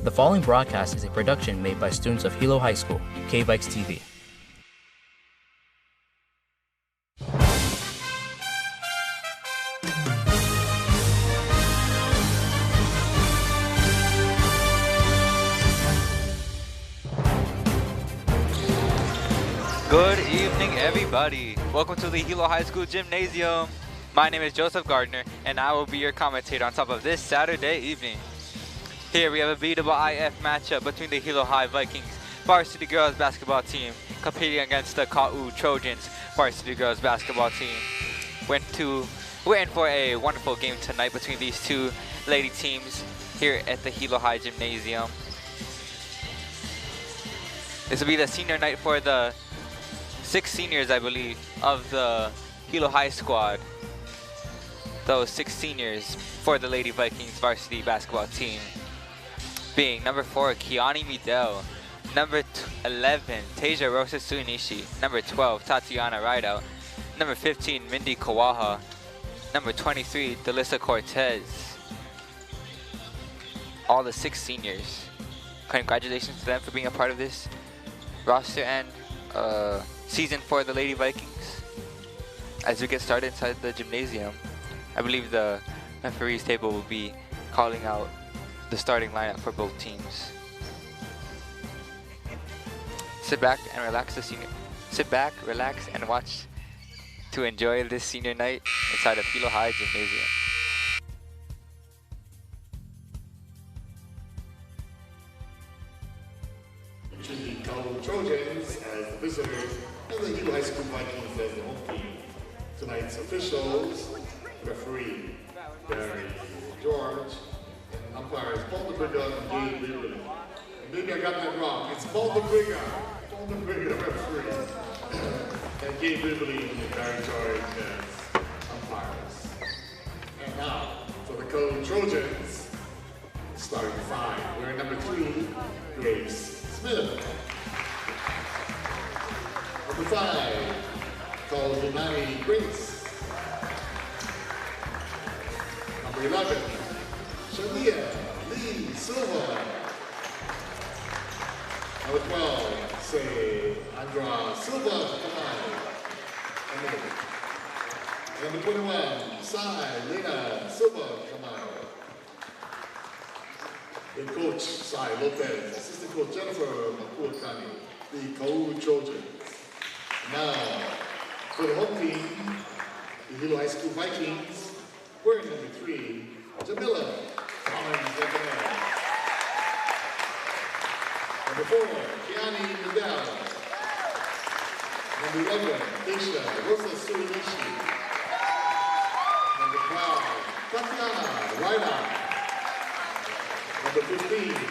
The following broadcast is a production made by students of Hilo High School, K-Vikes TV. Good evening, everybody. Welcome to the Hilo High School Gymnasium. My name is Joseph Gardner, and I will be your commentator on top of this Saturday evening. Here we have a beatable IF matchup between the Hilo High Vikings varsity girls basketball team competing against the KAU Trojans varsity girls basketball team. We're in for a wonderful game tonight between these two lady teams here at the Hilo High Gymnasium. This will be the senior night for the 6 seniors, I believe, of the Hilo High squad. Those 6 seniors for the Lady Vikings varsity basketball team being number 4, Kiani Midel, number 11, Tasia Rosa Suinishi, number 12, Tatiana Rideout, number 15, Mindy Kawaha, number 23, Delissa Cortez. All the 6 seniors. Congratulations to them for being a part of this roster and season for the Lady Vikings. As we get started inside the gymnasium, I believe the referees table will be calling out the starting lineup for both teams. Sit back, relax, and watch to enjoy this senior night inside of Hilo High Gymnasium. The KAU Trojans as the visitors and the Hilo High School Vikings as the home team. Tonight's officials, referee Barry George, and umpires Paul DeBriga and Gabe Liberty. Maybe I got that wrong. It's Paul DeBriga referee, and Gabe Liberty and Barry George as umpires. And now for the KAU Trojans, starting 5. We're at number 3, Grace Smith. Number 5, called Unani Grace. Number 11, Shalia Lee Silva. Number 12, say Andra Silva Kamai. Number 21, Sai Lena Silva Kamai. And Coach Sai Lopez, Assistant Coach Jennifer Makuakani, the KAU Trojans. Now, for the home team, the Hilo High School Vikings, wearing number 3, Jamila Collins Lebanon. Number 4, Kiani Midel. Number 11, Tasia Rosa Suinishi. Number 12, Tatiana Ryder. Number 15,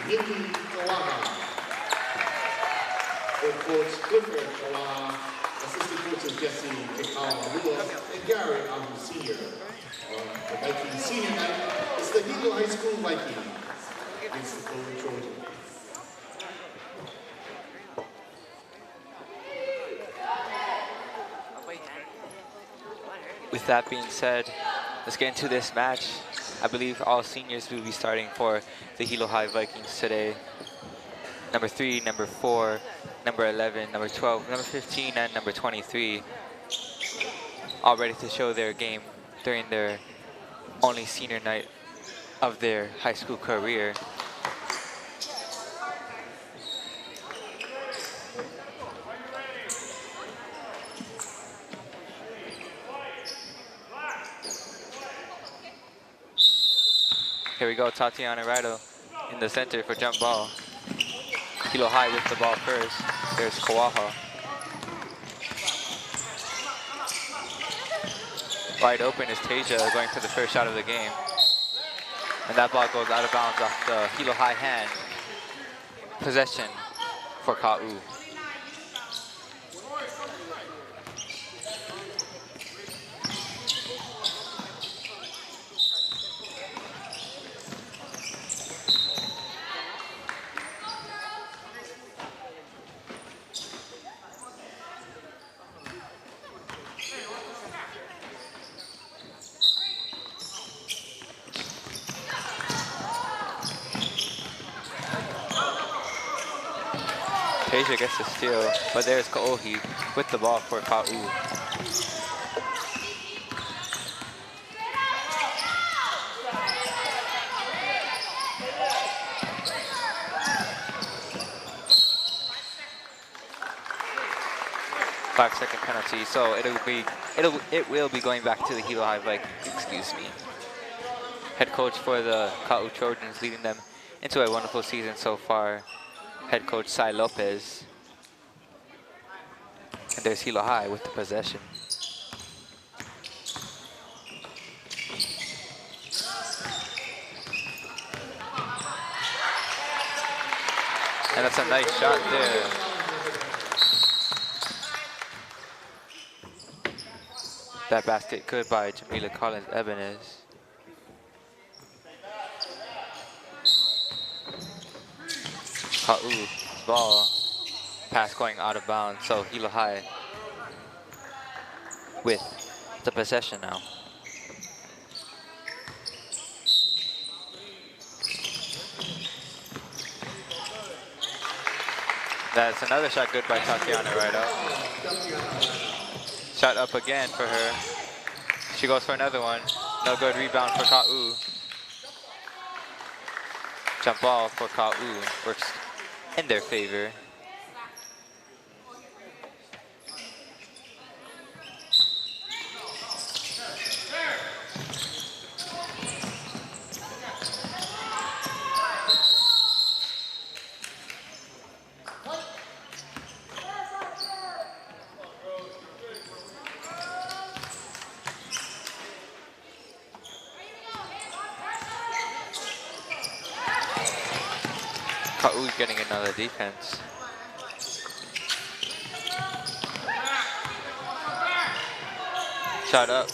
Nikki Kawaha. Head coach Clifford Kawaha. Assistant coaches Jesse Kekawa and Gary Abu Sr. The Vikings senior night, it's the Hilo High School Vikings against the KAU Trojans. With that being said, let's get into this match. I believe all seniors will be starting for the Hilo High Vikings today. Number 3, number 4, number 11, number 12, number 15, and number 23. All ready to show their game during their only senior night of their high school career. Here we go, Tatiana Rado in the center for jump ball. Hilo High with the ball first. There's Kawaha. Wide open is Tasia going for the first shot of the game. And that ball goes out of bounds off the Hilo High hand. Possession for KAU. Tasia gets the steal, but there's Kaohi with the ball for Ka'u. Five-second penalty, so it will be going back to the Hilo High Vikings, excuse me. Head coach for the Ka'u Trojans, leading them into a wonderful season so far. Head coach Sai Lopez. And there's Hilo High with the possession. And that's a nice shot there. That basket good by Jamila Collins Ebenez. Ka'u ball. Pass going out of bounds, so Hilo High with the possession now. That's another shot good by Tatiana right up. Shot up again for her. She goes for another one. No good, rebound for Ka'u. Jump ball for Ka'u, works in their favor. Ka'u's getting another defense. Shot up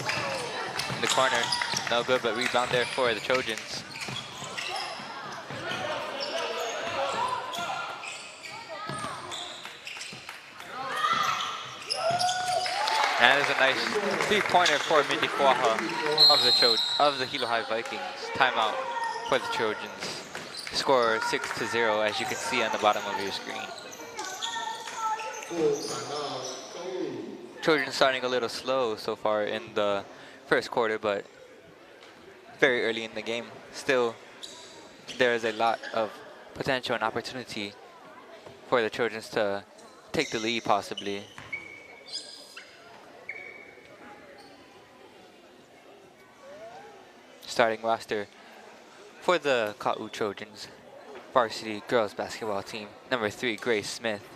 in the corner. No good, but rebound there for the Trojans. And there's a nice three-pointer for Mindy Kuaha of the Hilo High Vikings. Timeout for the Trojans. Score 6-0, as you can see on the bottom of your screen. Trojans starting a little slow so far in the first quarter, but very early in the game. Still, there is a lot of potential and opportunity for the Trojans to take the lead, possibly. Starting roster for the Ka'u Trojans varsity girls basketball team. Number 3, Grace Smith.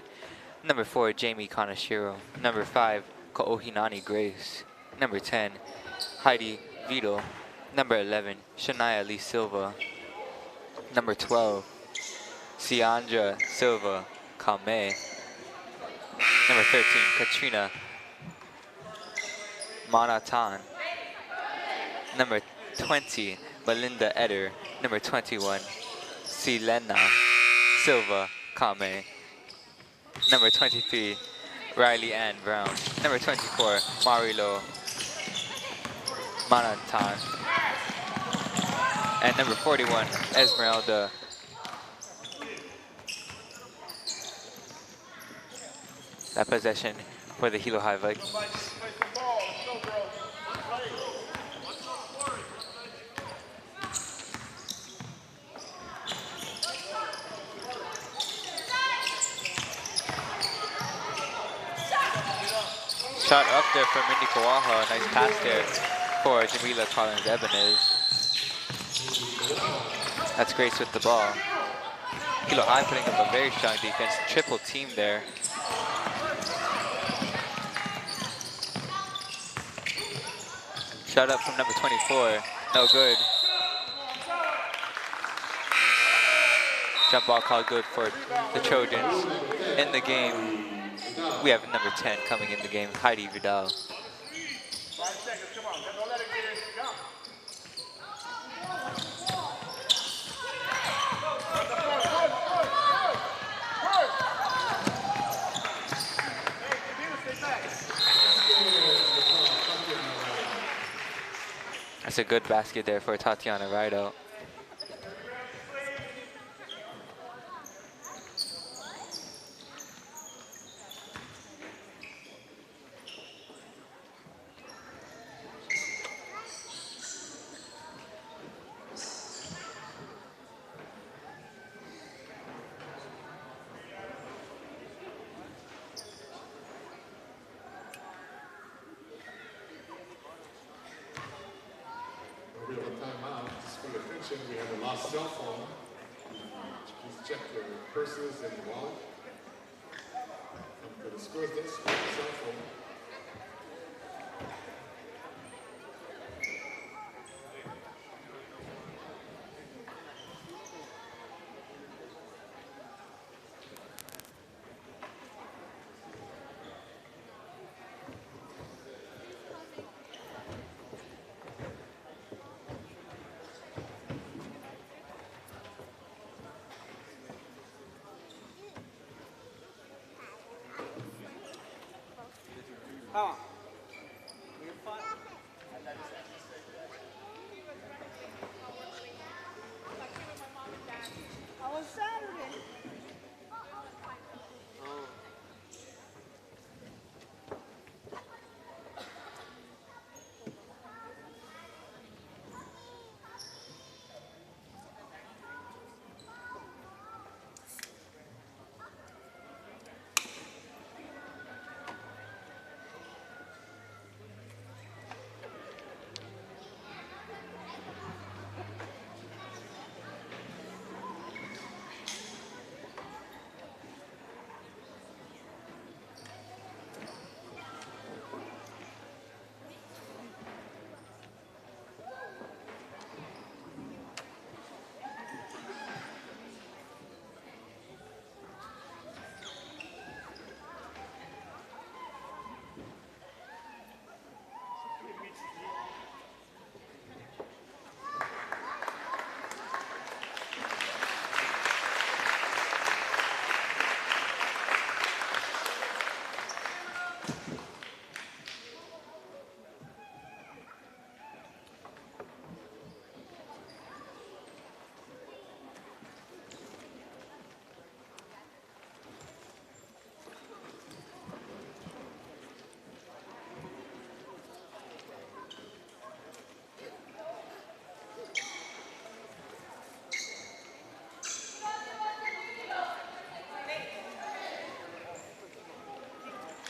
Number 4, Jamie Kanashiro. Number 5, Ka'ohinani Grace. Number 10, Heidi Vito. Number 11, Shania Lee Silva. Number 12, Siandra Silva Kame. Number 13, Katrina Manatan. Number 20, Melinda Eder. Number 21, Selena Silva Kame. Number 23, Riley Ann Brown. Number 24, Marilo Manantan. And number 41, Esmeralda. That possession for the Hilo High Vikings. Shot up there for Mindy Kuaha. Nice pass there for Jamila Collins Ebenez. That's Grace with the ball. Hilo High putting up a very strong defense. Triple team there. Shot up from number 24. No good. Jump ball called good for the Trojans. In the game, we have number 10 coming in the game, Heidi Vidal. 5 seconds, come on, don't let it get in, jump. That's a good basket there for Tatiana Rido. Attention, we have a lost cell phone. Please check your purses and your wallet. Come to the scores desk with your cell phone.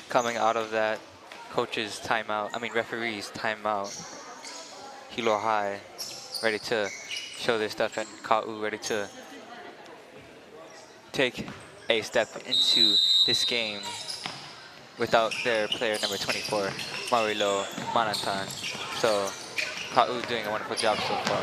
Coming out of that coach's timeout, referee's timeout, Hilo High ready to show their stuff, and Ka'u ready to take a step into this game without their player number 24, Marilo Manantan. So Ka'u doing a wonderful job so far.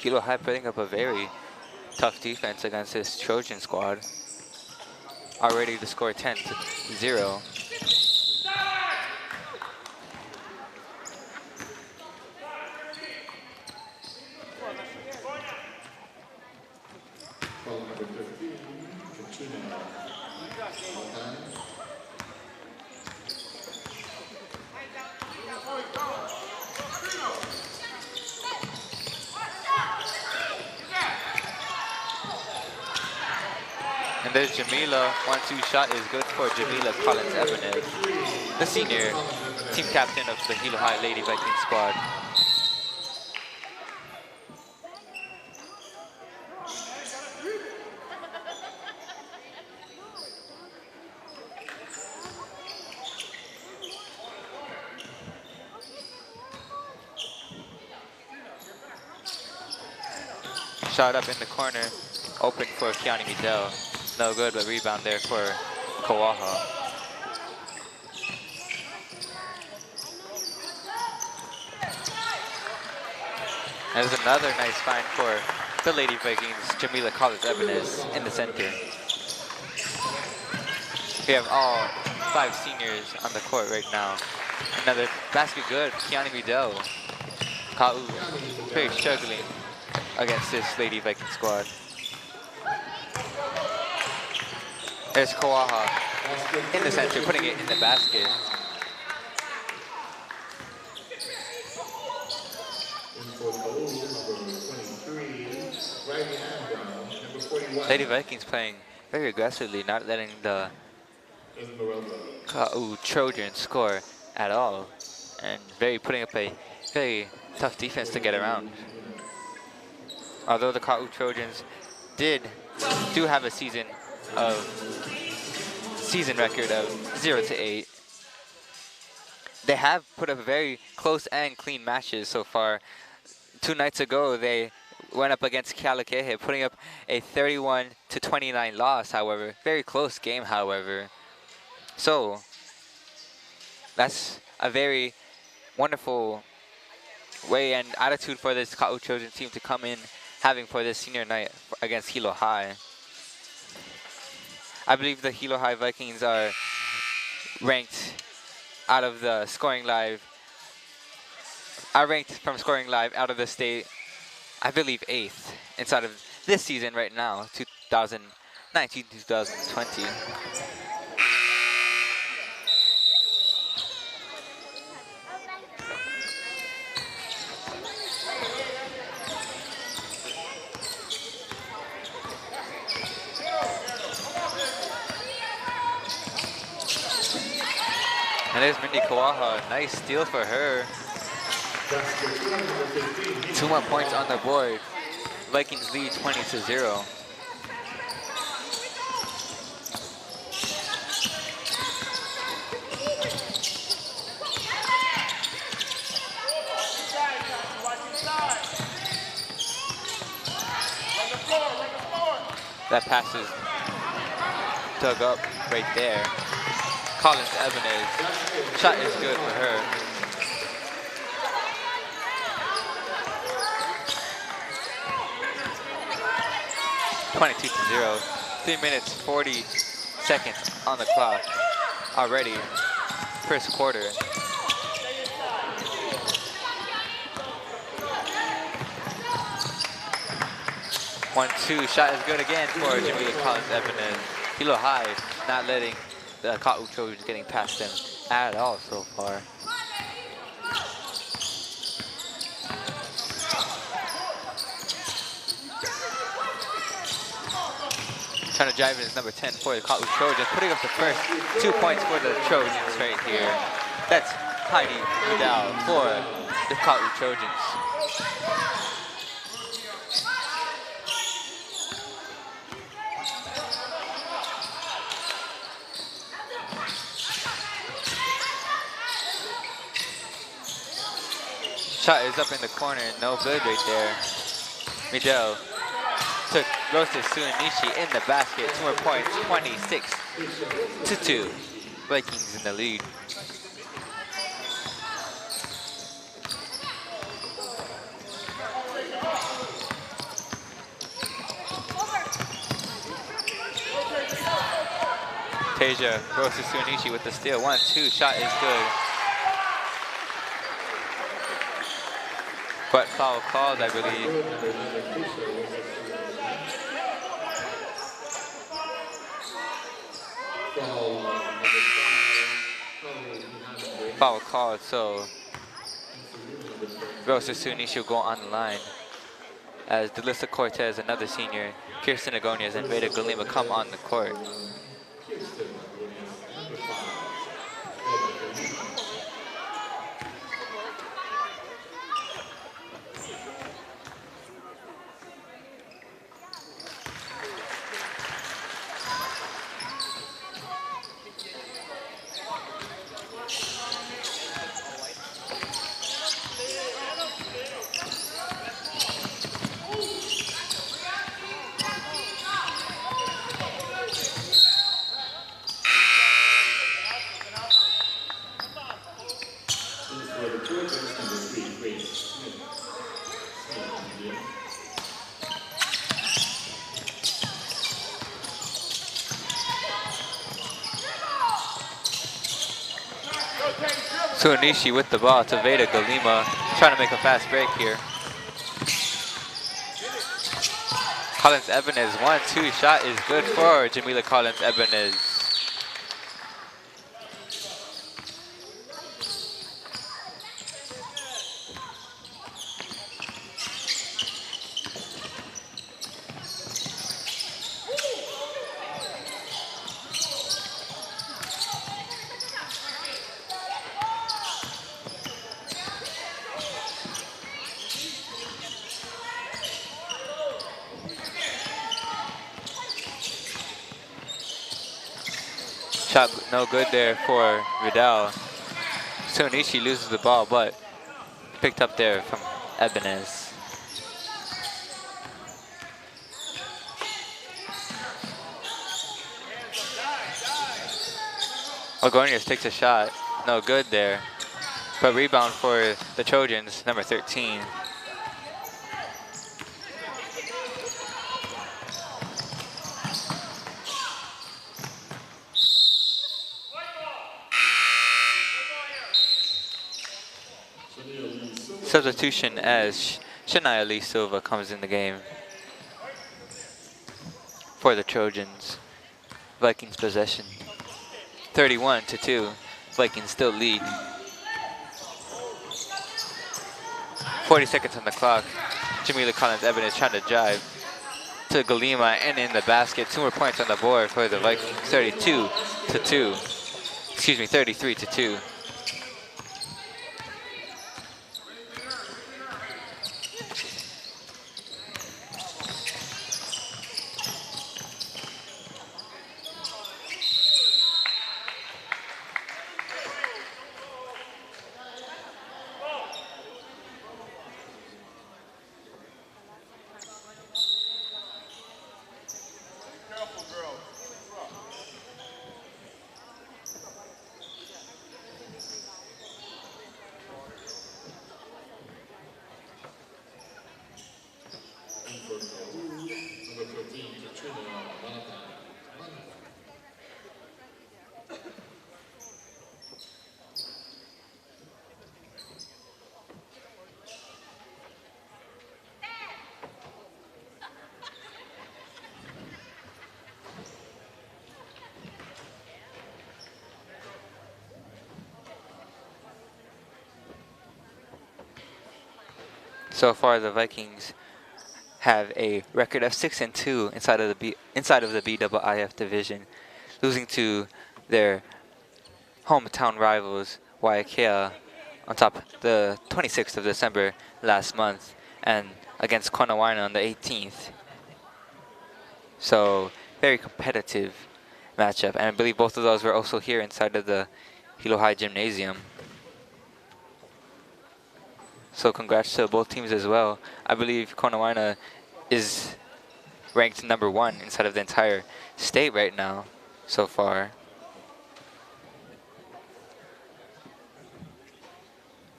Hilo High putting up a very tough defense against this Trojan squad. Already the score 10-0. And there's Jamila, 1-2 shot is good for Jamila Collins Ebenes, the senior team captain of the Hilo High Lady Viking squad. Shot up in the corner, open for Kiani Midel. No good, but rebound there for Kawaha. There's another nice find for the Lady Vikings, Jamila Collins Ebenes in the center. We have all 5 seniors on the court right now. Another basket good, Kiani Midel. Ka'u very struggling against this Lady Viking squad. There's Kawaha in the center, putting it in the basket. Lady Vikings playing very aggressively, not letting the Ka'u Trojans score at all, and putting up a very tough defense to get around. Although the Ka'u Trojans do have a season record of 0-8, they have put up very close and clean matches so far. 2 nights ago, they went up against Kealakaeke, putting up a 31-29 loss, however. Very close game, however. So, that's a very wonderful way and attitude for this Ka'u Trojan team to come in having for this senior night against Hilo High. I believe the Hilo High Vikings are ranked out of the scoring live, from scoring live out of the state, I believe 8th inside of this season right now, 2019-2020. And there's Mindy Kawaha, nice steal for her. 2 more points on the board. Vikings lead 20-0. That pass is dug up right there. Collins Ebenez, shot is good for her. (22-0). 3 minutes 40 seconds on the clock already. First quarter. One-two shot is good again for Jamila Collins Ebenez. Hilo High not letting the Ka'u Trojans getting past them at all so far. Trying to drive in is number 10 for the Ka'u Trojans, putting up the first 2 points for the Trojans right here. That's Heidi Vidal for the Ka'u Trojans. Shot is up in the corner, no good right there. Midel took Rosa Suonishi in the basket, 2 more points, 26-2. Vikings in the lead. Tasia Rosa Suonishi with the steal, 1-2, shot is good. But foul called, I believe. Foul called, so Rosa Suonishi will go on the line as Delissa Cortez, another senior, Kirsten Agonias, and Veda Galima come on the court. Suonishi with the ball to Veda Galima, trying to make a fast break here. Collins Ebenez, 1-2 shot is good for Jamila Collins Ebenez. Shot no good there for Vidal. Sunichi loses the ball, but picked up there from Ebenez. Ogonius takes a shot, no good there. But rebound for the Trojans, number 13. Substitution as Shania Lee Silva comes in the game for the Trojans. Vikings possession. 31-2. Vikings still lead. 40 seconds on the clock. Jamila Collins Ebenez trying to drive to Galima and in the basket. 2 more points on the board for the Vikings. 32-2. Excuse me, 33-2. So far, the Vikings have a record of 6-2 inside of the BIIF division, losing to their hometown rivals Waiakea on top the 26th of December last month, and against Konawaina on the 18th. So very competitive matchup, and I believe both of those were also here inside of the Hilo High Gymnasium. So congrats to both teams as well. I believe Konawaina is ranked number 1 inside of the entire state right now so far.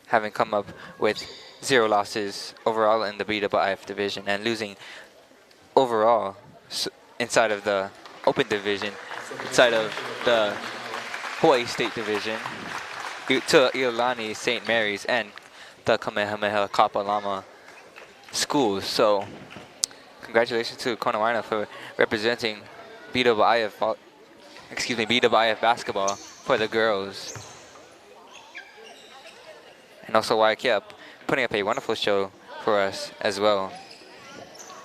Having come up with 0 losses overall in the BIIF division and losing overall inside of the open division, inside of the Hawaii State division, to Iolani St. Mary's and the Kamehameha Kapalama schools. So congratulations to Konawaina for representing BIIF basketball for the girls. And also Waiakea putting up a wonderful show for us as well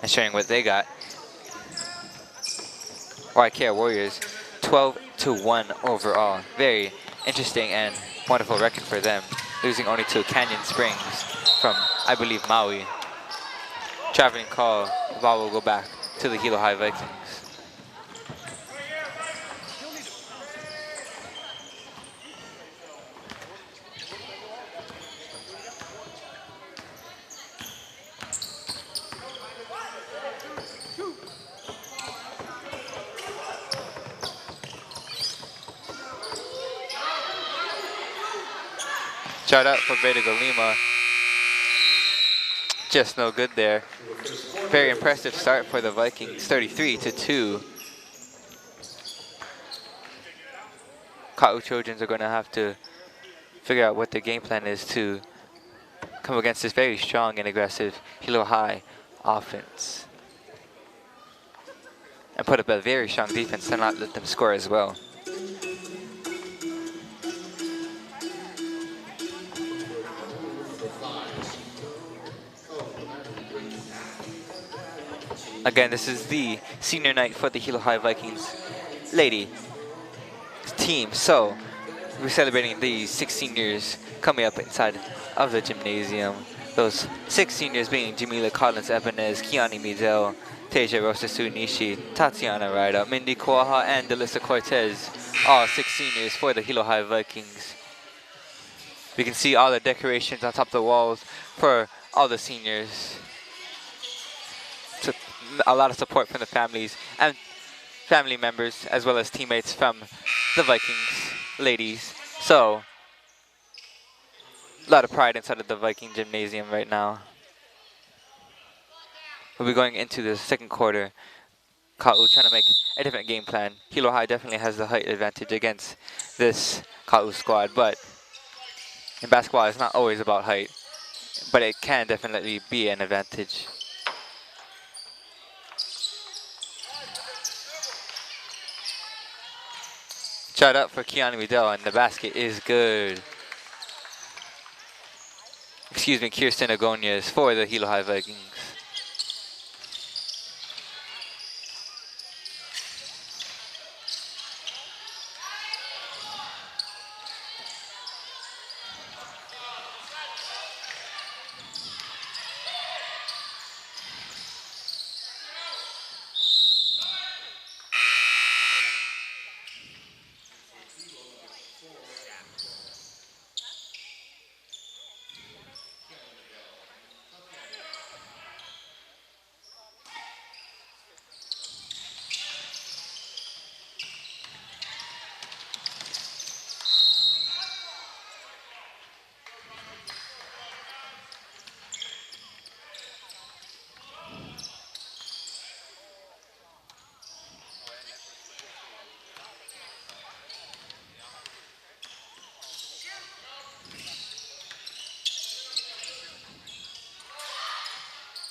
and showing what they got. Waiakea Warriors 12-1 overall. Very interesting and wonderful record for them, losing only to Canyon Springs from, I believe, Maui. Traveling call, the ball will go back to the Hilo High Vikings. Shot out for Beta Galima. Just no good there. Very impressive start for the Vikings, 33-2. Ka'u Trojans are going to have to figure out what their game plan is to come against this very strong and aggressive Hilo High offense. And put up a very strong defense to not let them score as well. Again, this is the senior night for the Hilo High Vikings lady team. So we're celebrating the 6 seniors coming up inside of the gymnasium. Those 6 seniors being Jamila Collins Ebenez, Kiani Midel, Teja Rosa Sunishi, Tatiana Ryder, Mindy Koaha, and Delissa Cortez. all 6 seniors for the Hilo High Vikings. We can see all the decorations on top of the walls for all the seniors. A lot of support from the families and family members, as well as teammates from the Vikings ladies. So, a lot of pride inside of the Viking gymnasium right now. We'll be going into the second quarter. Ka'u trying to make a different game plan. Hilo High definitely has the height advantage against this Ka'u squad, but in basketball it's not always about height, but it can definitely be an advantage. Shot up for Kiani Midell, and the basket is good. Excuse me, Kirsten Agonias for the Hilo High Vikings.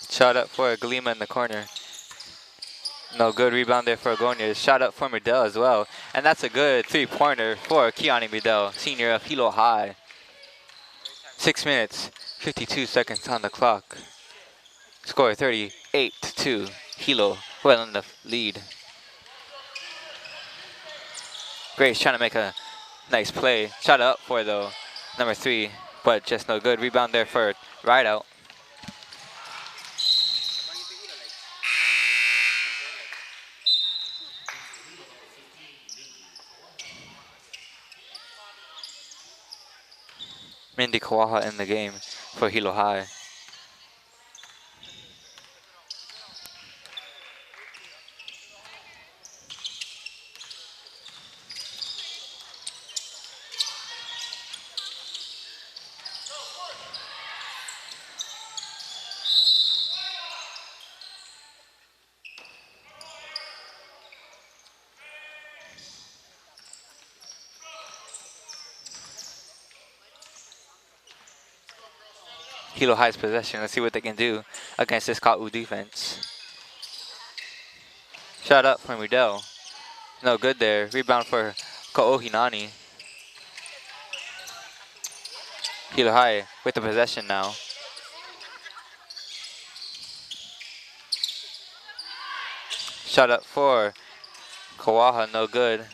Shot up for Galima in the corner. No good rebound there for Agonias. Shot up for Midell as well. And that's a good 3-pointer for Kiani Midell, senior of Hilo High. 6 minutes, 52 seconds on the clock. Score 38-2. Hilo well in the lead. Grace trying to make a nice play. Shot up for though, number 3, but just no good. Rebound there for Rideout. Mindy Kawaha in the game for Hilo High. Hilo High's possession. Let's see what they can do against this Ka'u defense. Shot up from Riddell. No good there. Rebound for Ko'ohinani. Hilo High with the possession now. Shot up for Kawaha, no good.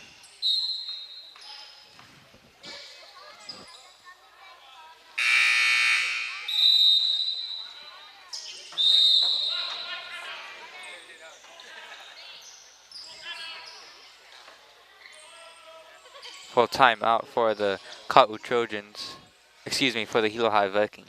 Full timeout for the Ka'u Trojans. Excuse me, for the Hilo High Vikings.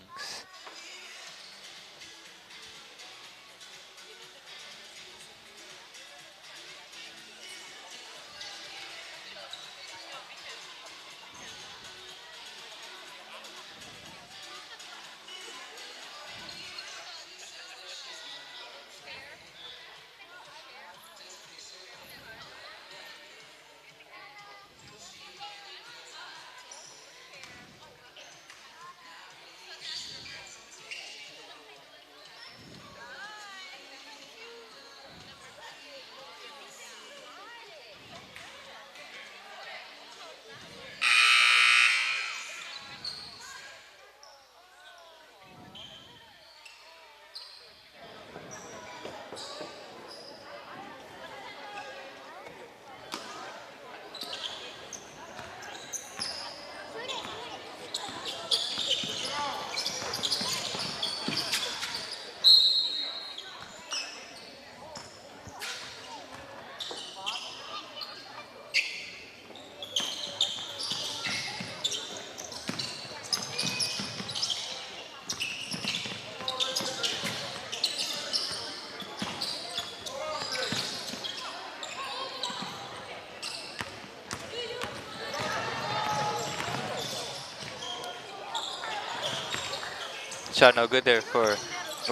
Shot no good there for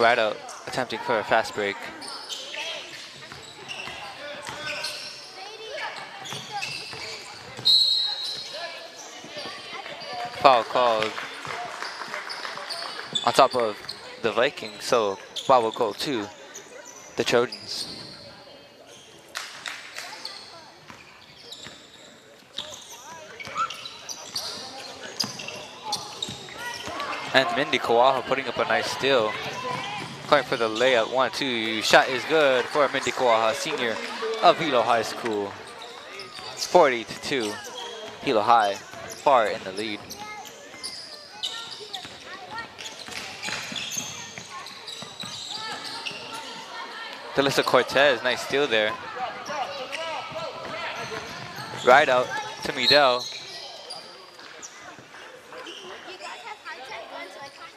Rideout, attempting for a fast break. Foul called on top of the Vikings, so foul will go to the Trojans. And Mindy Kawaha putting up a nice steal. Going for the layup, 1-2. Shot is good for Mindy Kawaha, senior of Hilo High School. 40-2. Hilo High far in the lead. Delissa Cortez, nice steal there. Right out to Midell.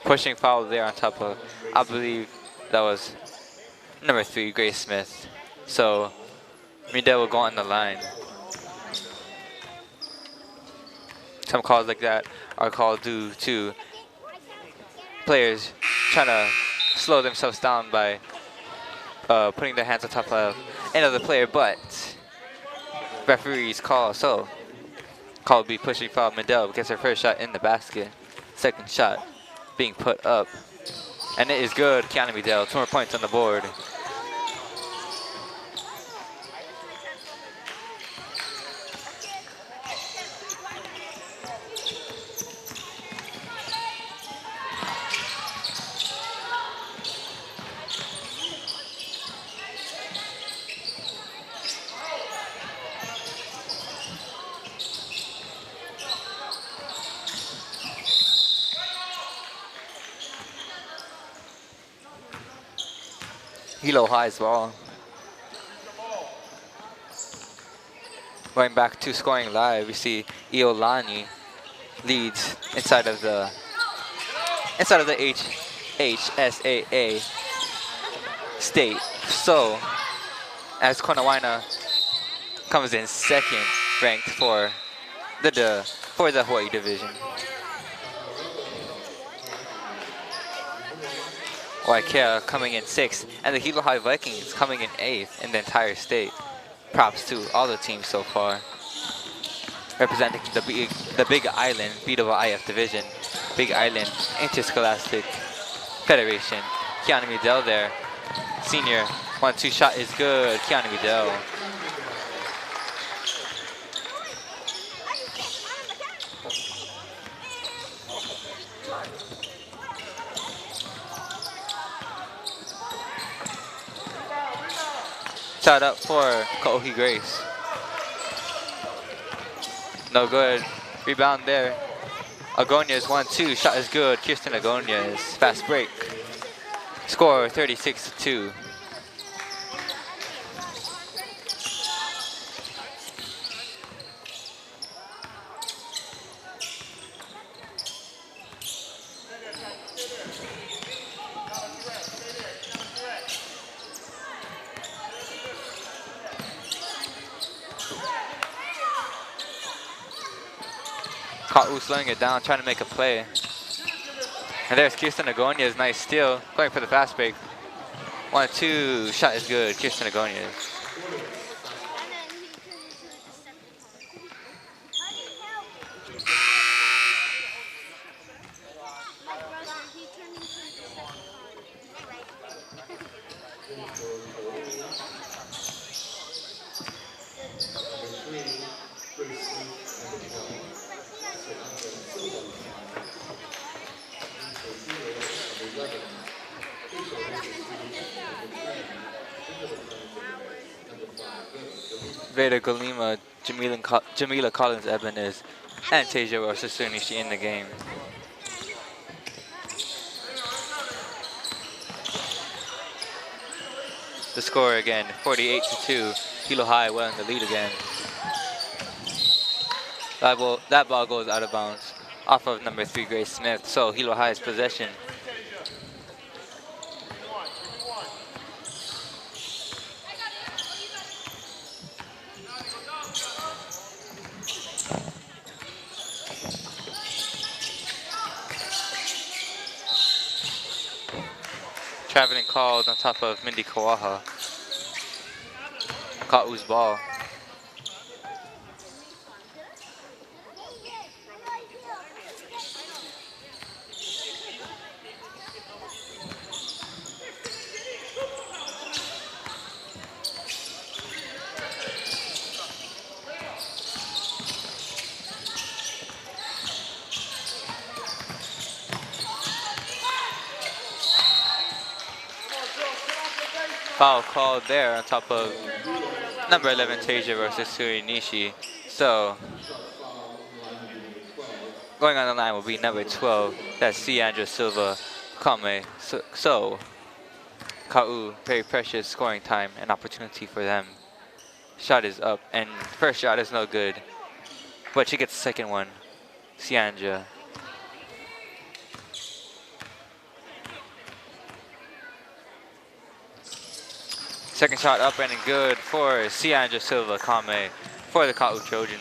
Pushing foul there on top of, I believe that was number 3, Grace Smith. So Midell will go on the line. Some calls like that are called due to players trying to slow themselves down by putting their hands on top of another player, but referees call, so call will be pushing foul. Midell gets her first shot in the basket. Second shot being put up, and it is good. Kiana Midell, 2 more points on the board. Hilo High's ball. Going back to scoring live, we see Iolani leads inside of the HSAA state. So as Konawaina comes in second ranked for the Hawaii division. Waikea coming in 6th, and the Hilo High Vikings coming in 8th in the entire state. Props to all the teams so far. Representing the Big Island BIIF division, Big Island Interscholastic Federation. Kiana Midell there, senior. 1-2 shot is good. Kiana Midell. Shot up for Ka'ohi Grace. No good. Rebound there. Agonias 1-2. Shot is good. Kirsten Agonias. Fast break. Score 36-2. Ka'u slowing it down, trying to make a play. And there's Kirsten Agonias, nice steal, going for the fast break. 1-2, shot is good, Kirsten Agonias. Veda Galima, Jamila Collins Ebenes, and Tasia Rosasunishi in the game. The score again, 48-2. Hilo High well in the lead again. That ball goes out of bounds off of number 3, Grace Smith. So Hilo High's possession. Traveling called on top of Mindy Kawaha. Ka'u's ball. Foul called there on top of number 11 Tasia versus Suri Nishi. So going on the line will be number 12. That's Ciandra Silva Kame. So Ka'u, very precious scoring time and opportunity for them. Shot is up and first shot is no good. But she gets the second one. Ciandra. Second shot up and good for Ciandra Silva Kame for the Ka'u Trojans.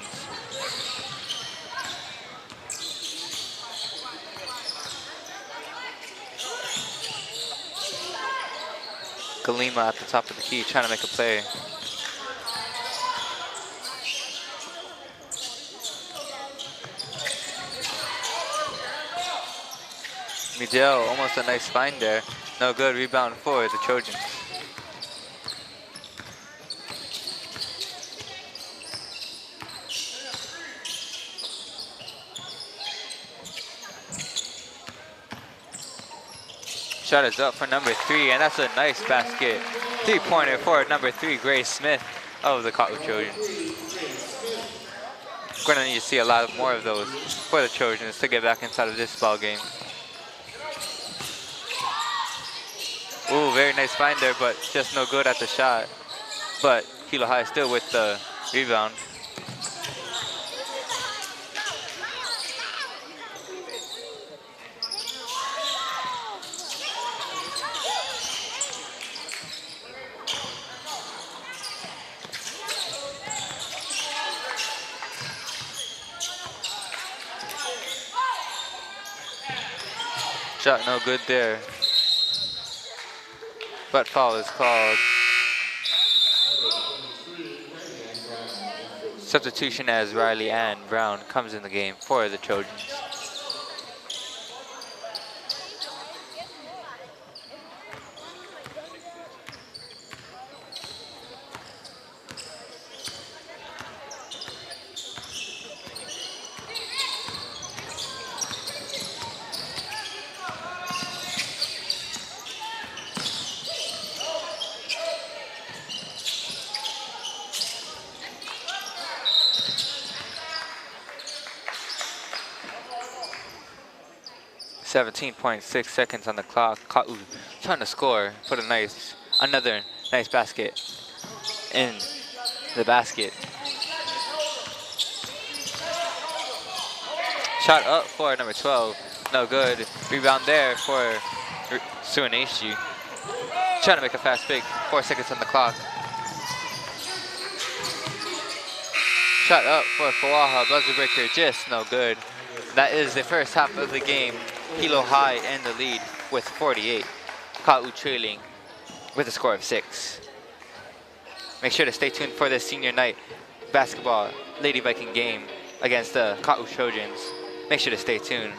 Galima at the top of the key trying to make a play. Midel, almost a nice find there. No good, rebound for the Trojans. Shot is up for number 3, and that's a nice basket. 3-pointer for number 3, Grace Smith of the Ka'u Trojans. We're gonna need to see a lot more of those for the Trojans to get back inside of this ball game. Ooh, very nice find there, but just no good at the shot. But Hilo High still with the rebound. Shot no good there. But foul is called. Substitution as Riley Ann Brown comes in the game for the Trojans. .6 seconds on the clock. Ka'u trying to score. Put another nice basket in the basket. Shot up for number 12. No good. Rebound there for Suanishi. Trying to make a fast break. 4 seconds on the clock. Shot up for Kawaha. Buzzer breaker just no good. That is the first half of the game. Hilo High in the lead with 48. Ka'u trailing with a score of 6. Make sure to stay tuned for this senior night basketball Lady Viking game against the Ka'u Trojans. Make sure to stay tuned.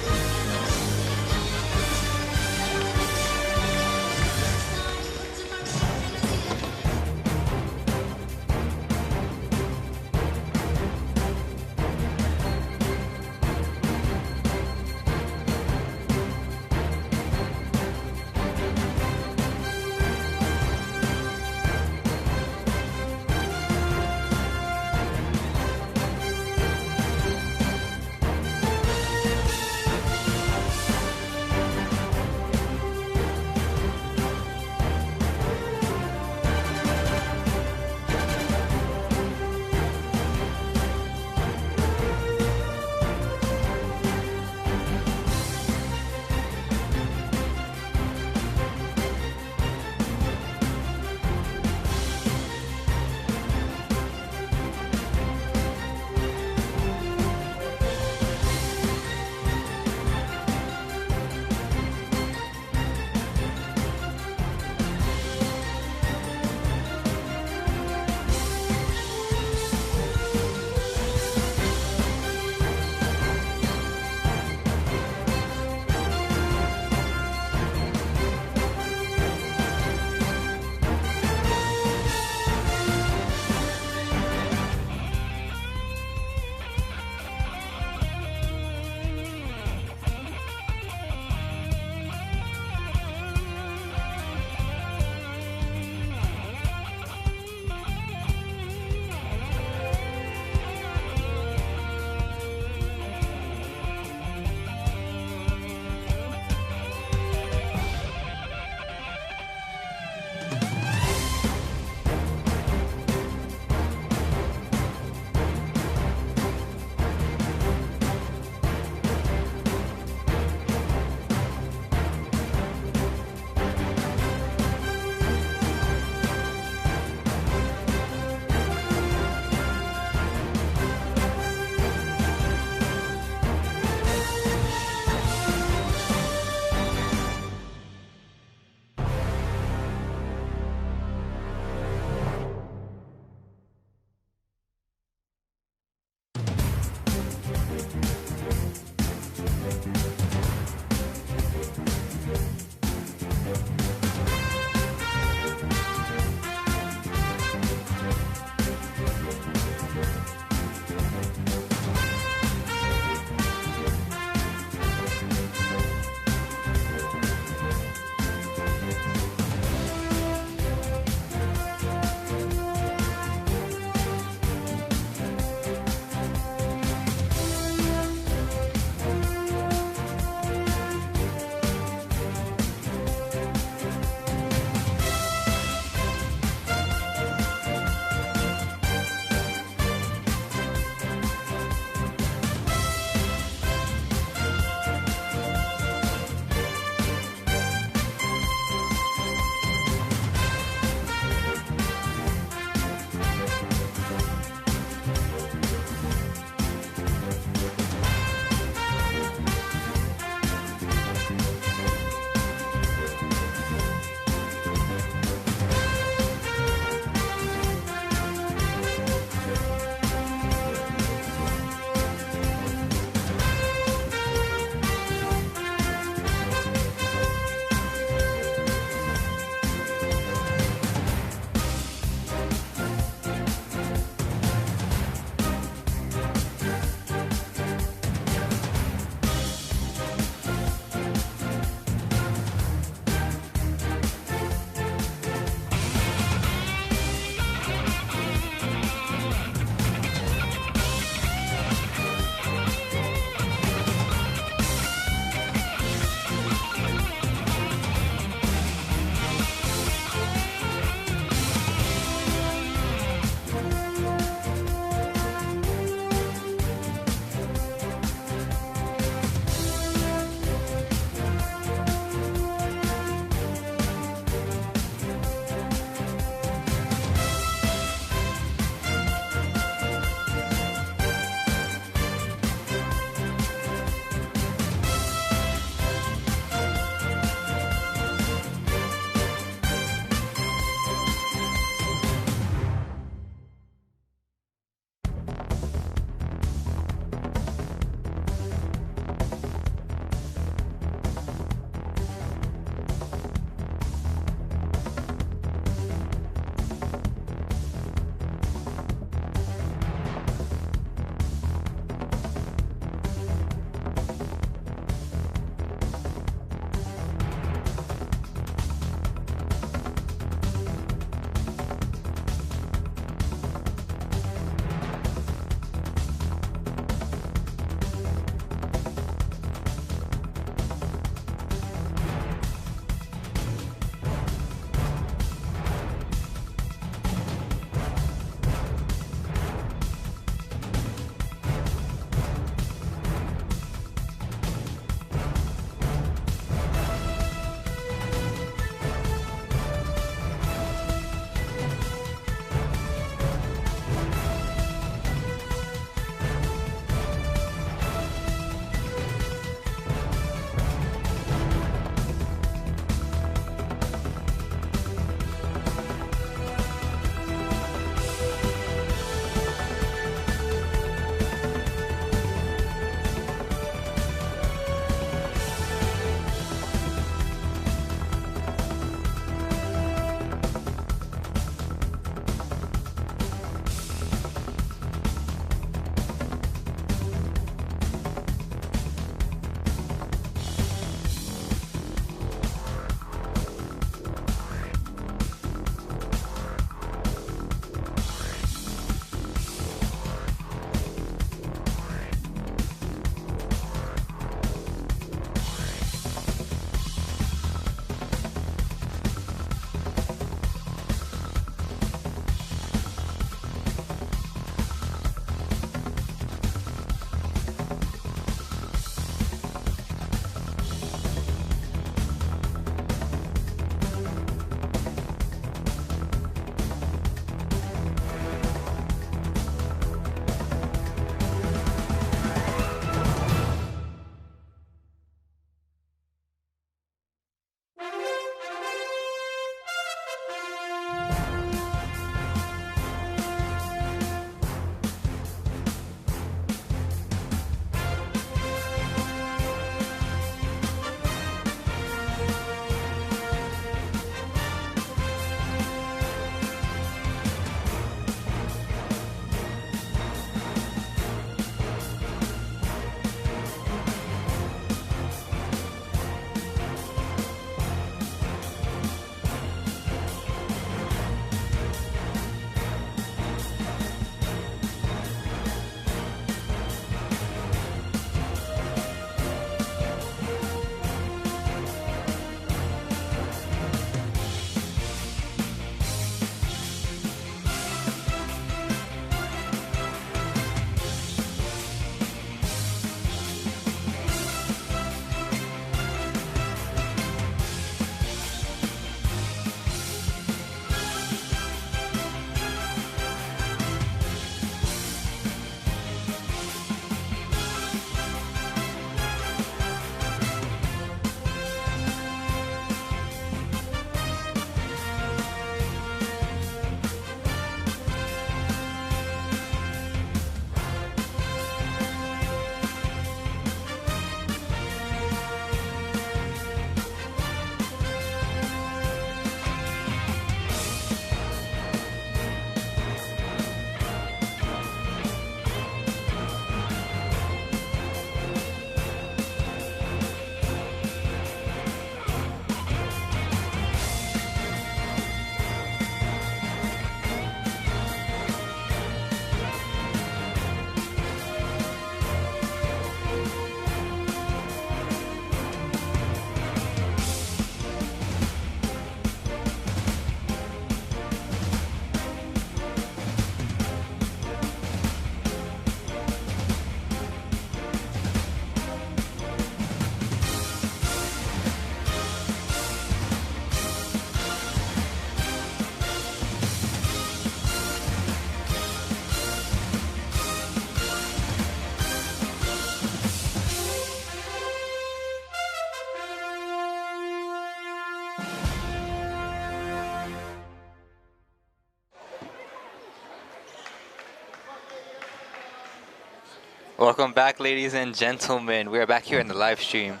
Welcome back, ladies and gentlemen. We are back here in the live stream.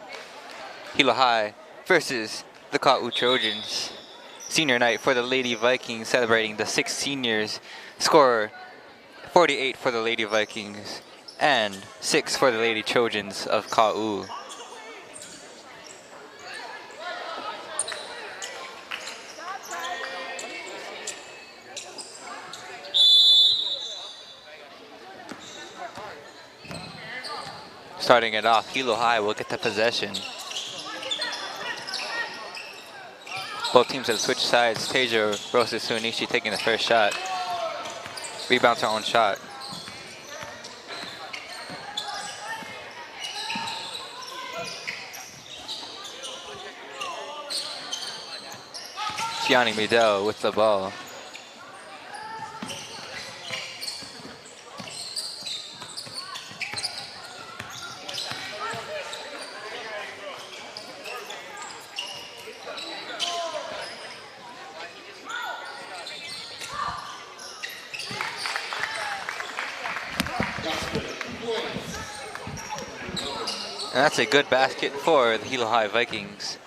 Hilo High versus the Ka'u Trojans. Senior night for the Lady Vikings, celebrating the 6 seniors. Score 48 for the Lady Vikings and 6 for the Lady Trojans of Ka'u. Starting it off, Hilo High will get the possession. Both teams have switched sides. Teja Rosa Sunichi taking the first shot. Rebounds her own shot. Gianni Midel with the ball. And that's a good basket for the Hilo High Vikings.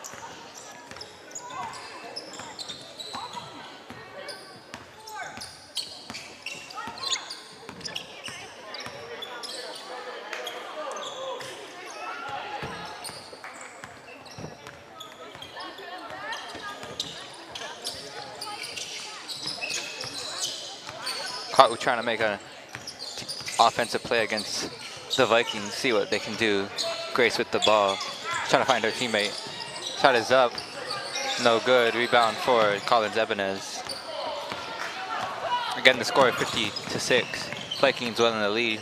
Ka'u trying to make an offensive play against the Vikings, see what they can do. Grace with the ball, trying to find her teammate. Shot is up, no good. Rebound for Collins Ebenez. Again, the score 50-6. Vikings well in the lead.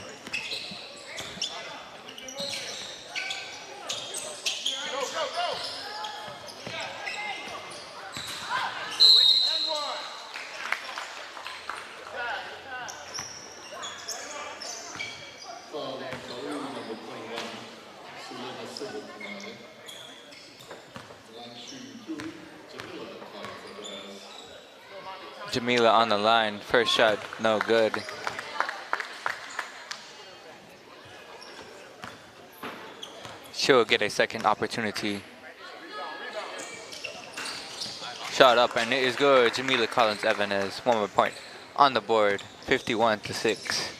Jamila on the line, first shot, no good. She'll get a second opportunity. Shot up and it is good. Jamila Collins Ebenez, 1 more point on the board, 51-6.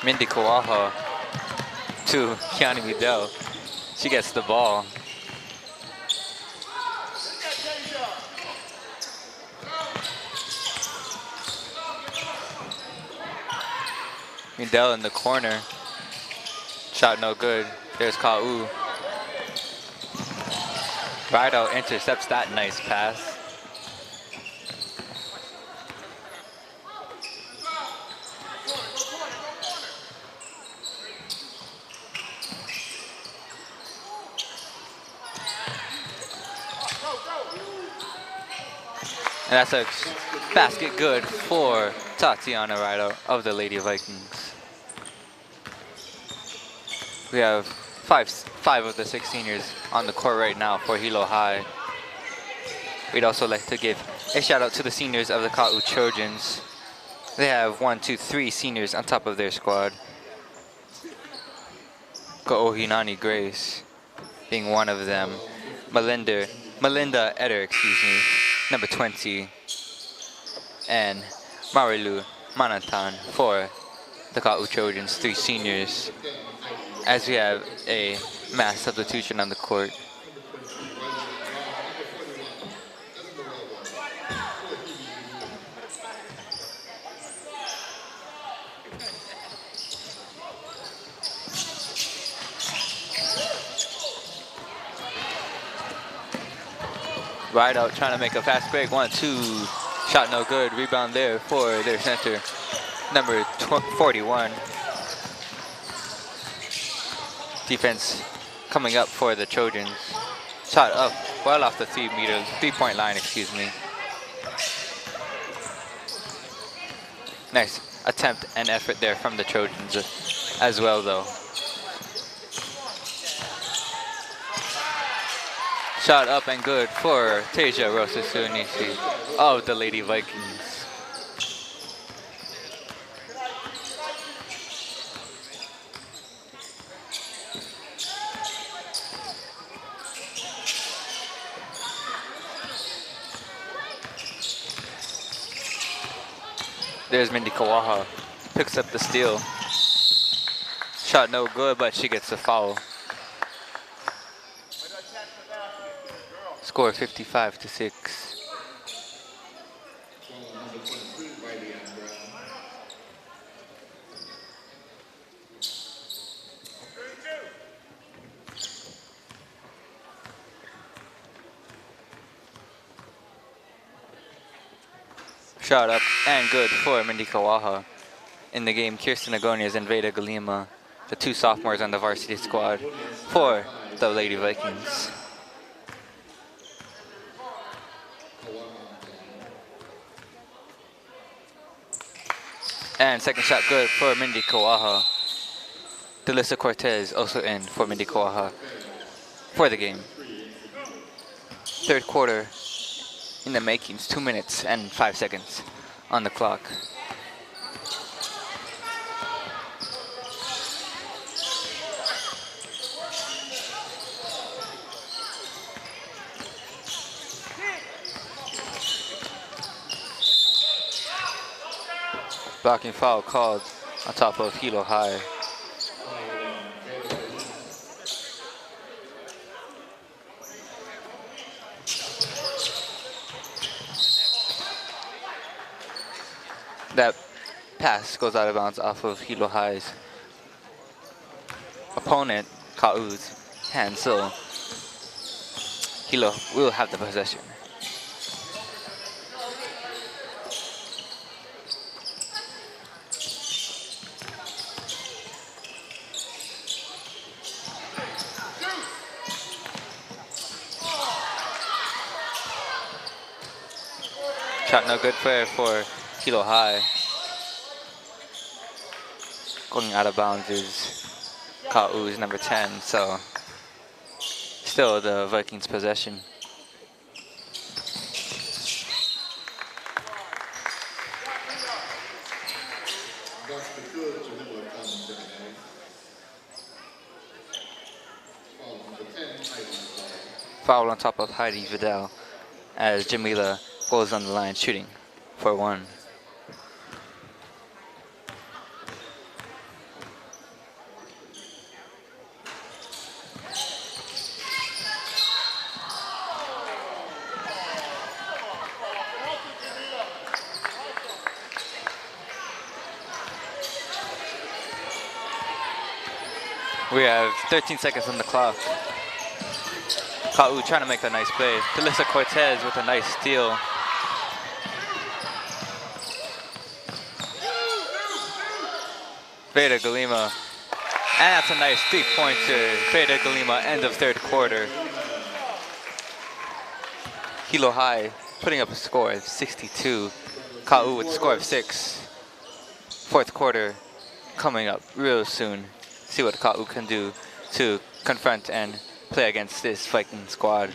Mindy Kawaha to Kiani Midel. She gets the ball. Midel in the corner. Shot no good. There's Ka'u. Rido intercepts that nice pass. And that's a basket good for Tatiana Rido of the Lady Vikings. We have five of the 6 seniors on the court right now for Hilo High. We'd also like to give a shout out to the seniors of the Ka'u Trojans. They have 3 seniors on top of their squad. Ko'ohinani Grace being one of them. Melinda Eder, number 20, and Marilu Manatan for the Ka'u Trojans, 3 seniors, as we have a mass substitution on the court. Rido trying to make a fast break, 1-2, shot no good, rebound there for their center, number 41. Defense coming up for the Trojans. Shot up, well off the 3-point line, Nice attempt and effort there from the Trojans as well though. Shot up and good for Tasia Rosa Suonishi of the Lady Vikings. There's Mindy Kawaha, picks up the steal. Shot no good, but she gets the foul. Score 55-6. Shot up and good for Mindy Kawaha. In the game, Kirsten Agonias and Veda Galima, the two sophomores on the varsity squad for the Lady Vikings. And second shot good for Mindy Kawaha. Delissa Cortez also in for Mindy Kawaha for the game. Third quarter in the makings, 2 minutes and 5 seconds on the clock. Blocking foul called on top of Hilo High. That pass goes out of bounds off of Hilo High's opponent, Ka'u's hand, so Hilo will have the possession. Shot no good for Hilo High. Going out of bounds is Ka'u's number 10, so still the Vikings' possession. Foul on top of Heidi Vidal as Jamila goes on the line shooting for one. We have 13 seconds on the clock. Ka'u trying to make a nice play. Delissa Cortez with a nice steal. Veda Galima. And that's a nice 3-pointer. Veda Galima, end of third quarter. Hilo High putting up a score of 62. Ka'u with a score of 6. Fourth quarter coming up real soon. See what Ka'u can do to confront and play against this Viking squad.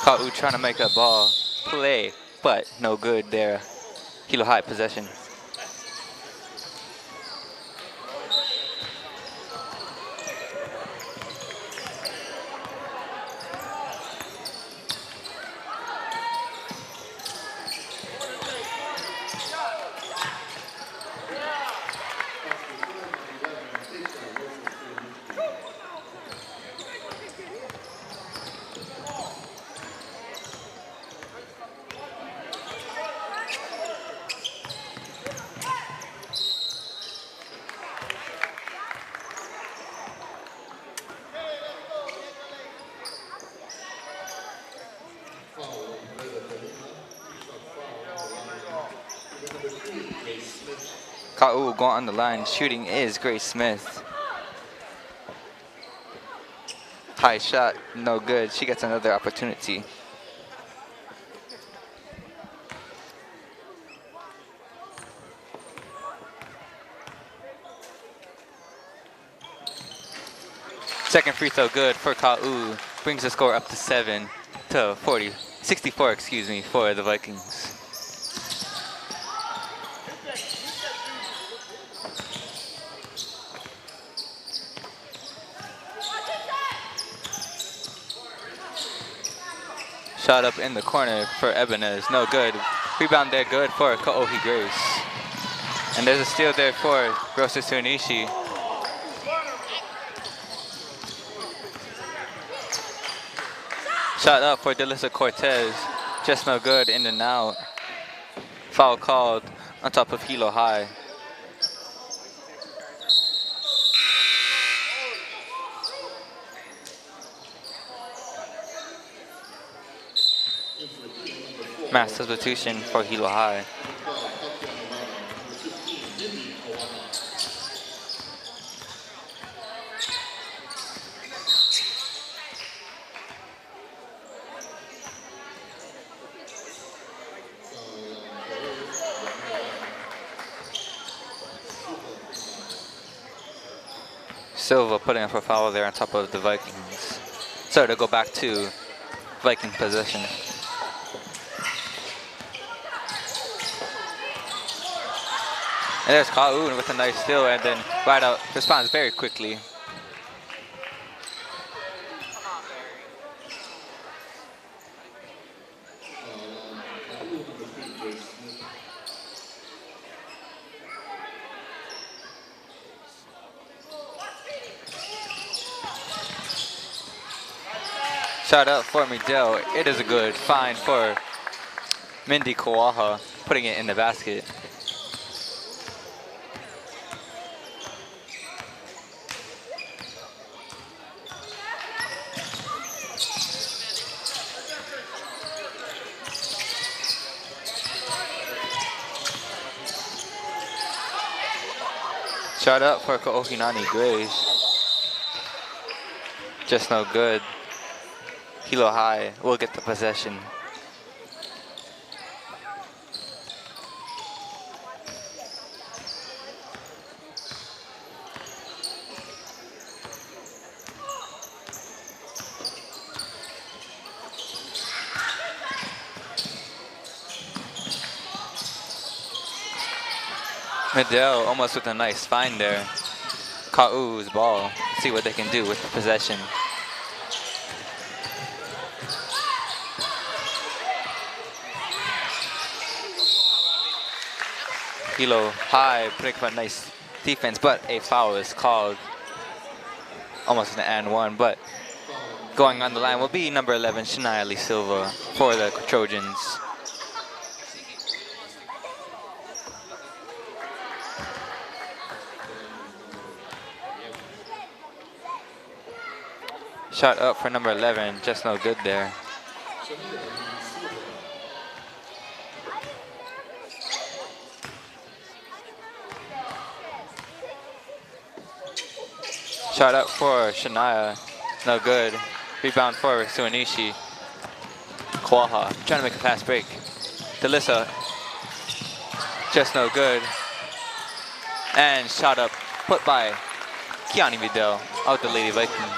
Ka'u trying to make a ball play, but no good there. Hilo High possession. Ka'u going on the line. Shooting is Grace Smith. High shot, no good. She gets another opportunity. Second free throw good for Ka'u. Brings the score up to 64, excuse me, for the Vikings. Shot up in the corner for Ebenez, no good. Rebound there good for Ka'ohi Grace. And there's a steal there for Rosa Tsuenishi. Shot up for Delissa Cortez, just no good, in and out. Foul called on top of Hilo High. Mass substitution for Hilo High. Silva putting up a foul there on top of the Vikings. So to go back to Viking possession. And there's Ka'u with a nice steal, and then Rideout responds very quickly. Shot up for Midell. It is a good find for Mindy Kawaha, putting it in the basket. Shot up for Ka'ohinani Grace. Just no good. Hilo High will get the possession. Midell almost with a nice find there. Ka'u's ball. See what they can do with the possession. Hilo High putting up a nice defense, but a foul is called. Almost an and one, but going on the line will be number 11, Shania Lee Silva for the Trojans. Shot up for number 11, just no good there. Shot up for Shania, no good. Rebound for Tsuenishi. Kawaha trying to make a fast break. Delissa, just no good. And shot up, put by Kiani Vidal of the Lady Vikings.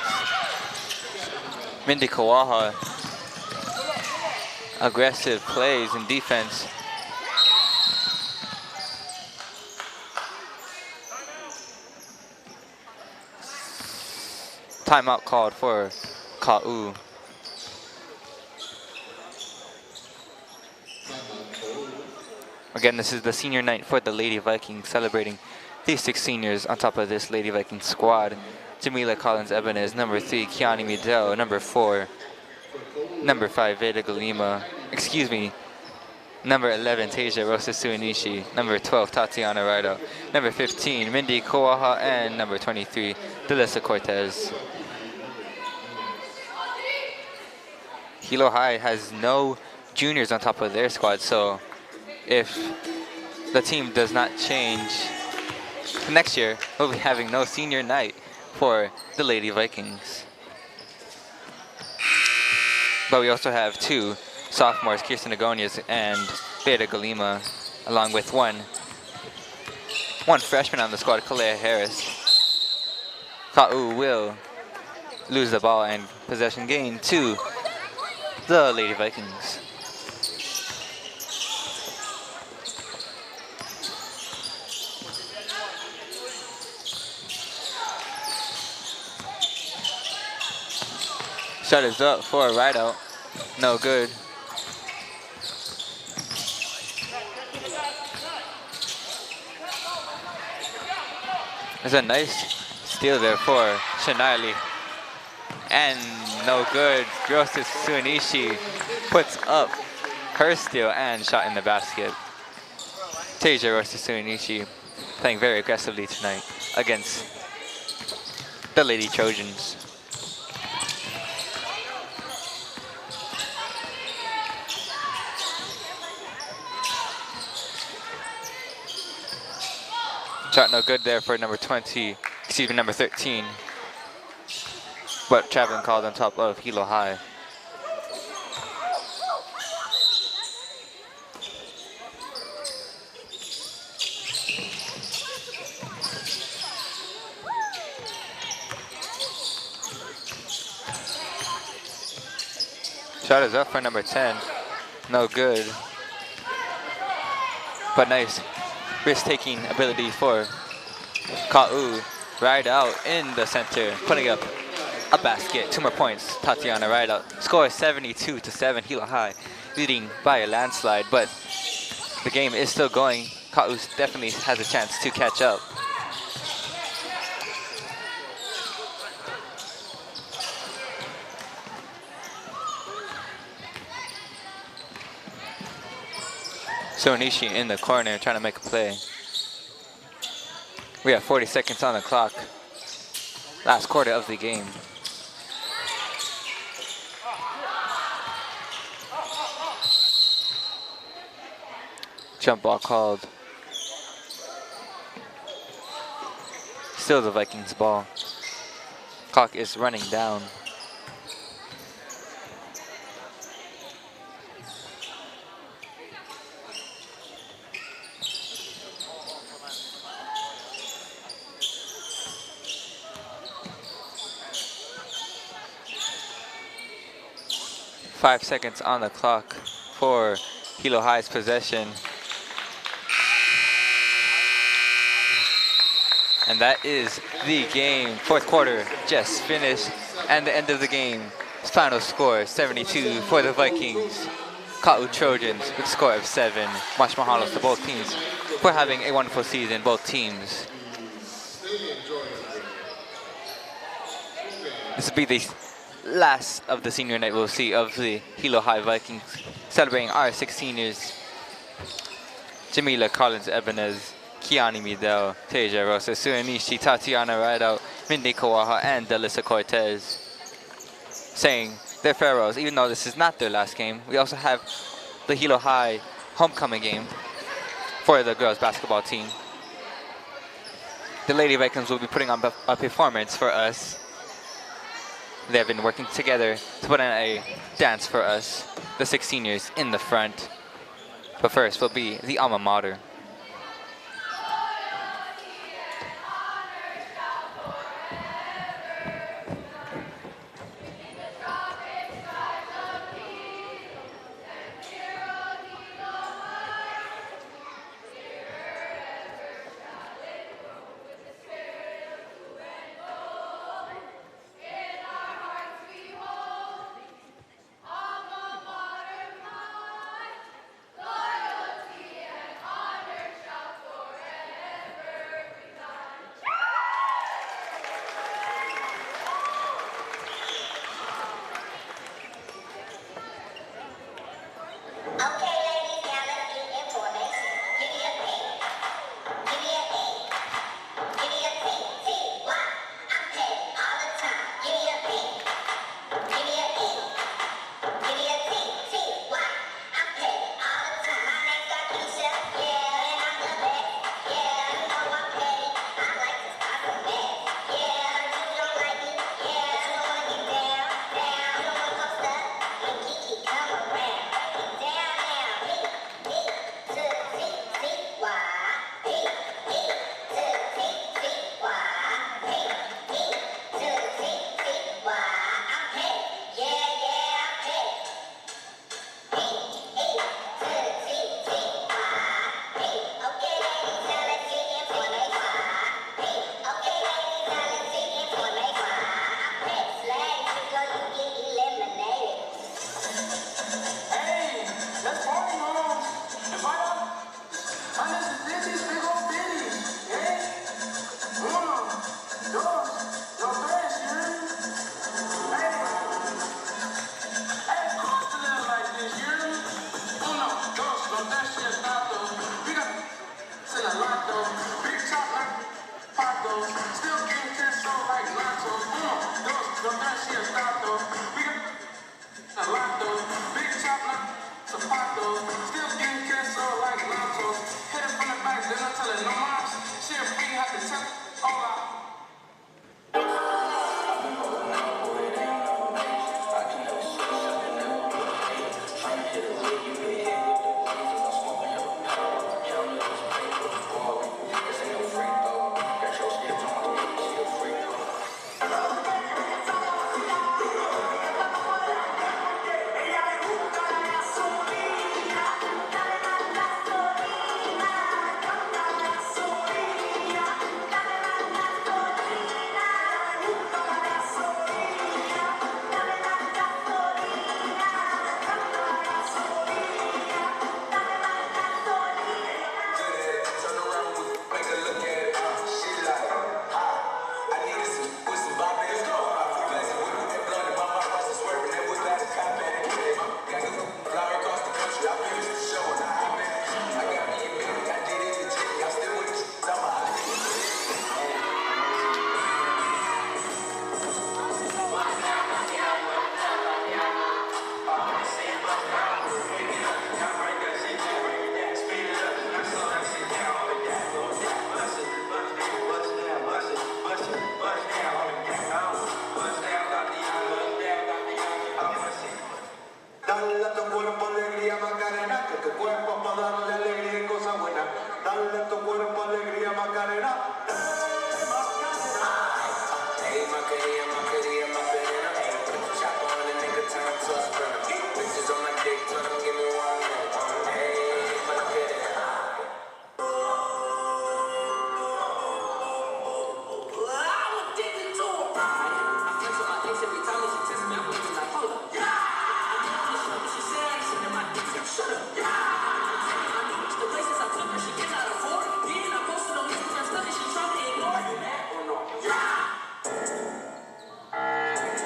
Mindy Kawaha, aggressive plays in defense. Timeout called for Ka'u. Again, this is the senior night for the Lady Vikings, celebrating these 6 seniors on top of this Lady Vikings squad. Jamila Collins Ebenez, number 3, Kiani Midell, number 4, number 5, Veda Galima, number 11, Tasia Rosa Tsuenishi, number 12, Tatiana Rido, number 15, Mindy Kawaha, and number 23, Delissa Cortez. Hilo High has no juniors on top of their squad, so if the team does not change Next year, we'll be having no senior night for the Lady Vikings. But we also have 2 sophomores, Kirsten Agonias and Beta Galima, along with one freshman on the squad, Kalea Harris. Ka'u will lose the ball and possession gain to the Lady Vikings. Shot is up for a ride out. No good. There's a nice steal there for Shinali. And no good. Rose Suinishi puts up her steal and shot in the basket. Teja Rose Suinishi playing very aggressively tonight against the Lady Trojans. Shot no good there for number 13. But traveling called on top of Hilo High. Shot is up for number 10. No good. But nice risk-taking ability for Ka'u. Ride out in the center, putting up a basket. 2 more points. Tatiana ride out. Score 72-7. Hilo High leading by a landslide, but the game is still going. Ka'u definitely has a chance to catch up. Suinishi in the corner trying to make a play. We have 40 seconds on the clock. Last quarter of the game. Jump ball called. Still the Vikings ball. Clock is running down. Five seconds on the clock for Hilo High's possession. And that is the game. Fourth quarter just finished. And the end of the game. Final score, 72 for the Vikings. Ka'u Trojans with a score of 7. Much mahalo to both teams for having a wonderful season, both teams. This will be the last of the senior night we'll see of the Hilo High Vikings, celebrating our 6 seniors. Jamila Collins Ebenez, Kiani Midel, Teja Rosa, Suinishi, Tatiana Rideout, Mindy Kawaha, and Delissa Cortez, saying their farewells. Even though this is not their last game, we also have the Hilo High homecoming game for the girls basketball team. The Lady Vikings will be putting on a performance for us. They have been working together to put on a dance for us, the 6 seniors in the front. But first will be the alma mater. zapatos. Still getting cash on like Lantos. Uno, dos, no dash y estato. We got a lato. Big chop like zapatos. Still getting cash on like Lantos. Hit it from the back, then I tell it no moms. She a free, have to tell it all out. Dale a tu cuerpo alegría Macarena, que tu cuerpo es para darle alegría y cosas buenas. Dale a tu cuerpo alegría Macarena. Hey Macarena, Macarena, Macarena. Put the chopper on the nigga, turn to a sprinter. Bitches on my dick, tell them give me one minute. Hey Macarena. I'm addicted to her. I flex on my ex every time that she text me. I put it like, hold up. She said I ain't seen her, my dick said, shut up. I know the places I took her, she cannot afford. Then I posted on Instagram stuff and she trying to ignore it. That or no?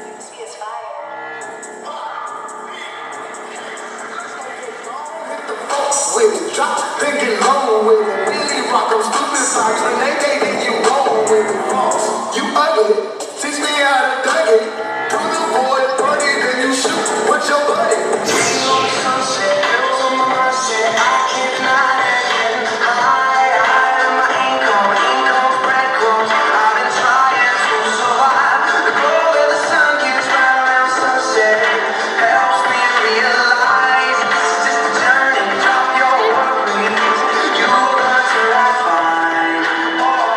This is fire. With it, drop, then get low with it. Really rock them stupid socks when they think you roll with it. False, you ugly. Teach me how to dug it. Do the boy buddy, then you shoot with your buddy. Sitting on the sunset, hills on my mindset. I can't deny that getting high. And my income, breadcrumbs. I've been trying to survive. The glow where the sun gets right around sunset helps me realize this is just a journey. Drop your worries, you're gonna turn out fine. Oh,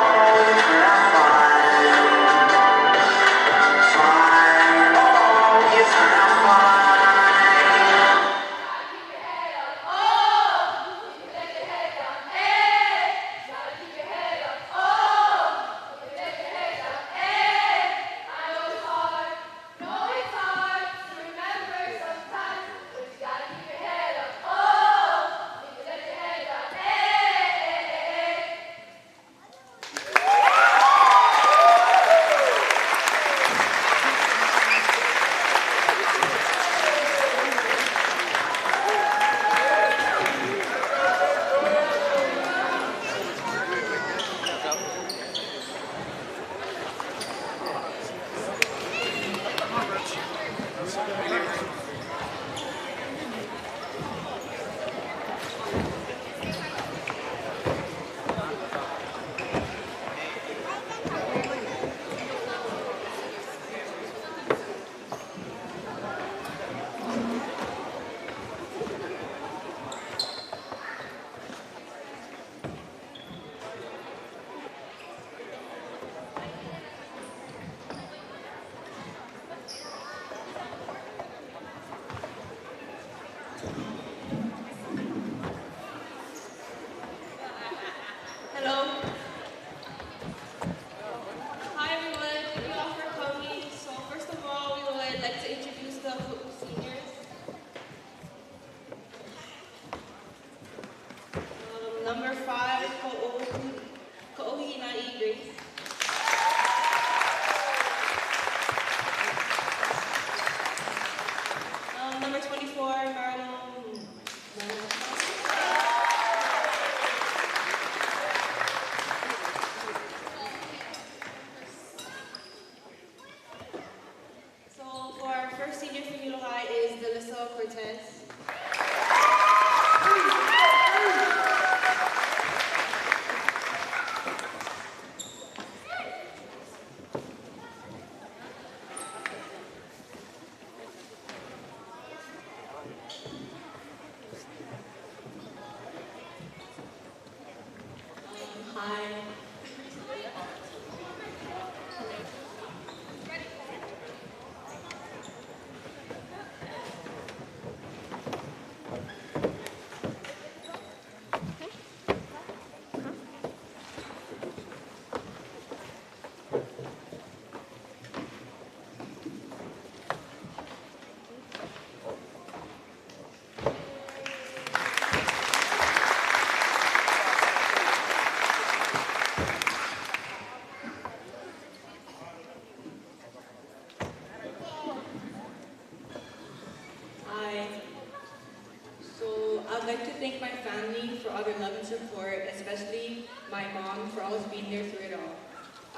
I'd like to thank my family for all their love and support, especially my mom for always being there through it all.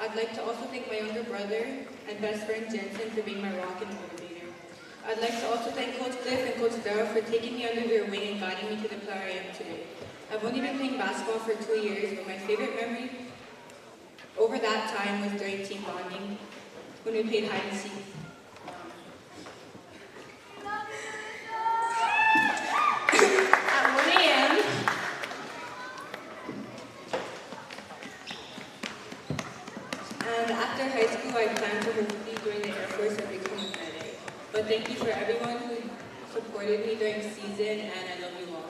I'd like to also thank my younger brother and best friend Jensen for being my rock and motivator. I'd like to also thank Coach Cliff and Coach Darrell for taking me under their wing and guiding me to the player I am today. I've only been playing basketball for 2 years, but my favorite memory over that time was during team bonding when we played hide and seek. At 1 a.m., and after high school, I plan to hopefully join the Air Force and become a medic. But thank you for everyone who supported me during season, and I love you all.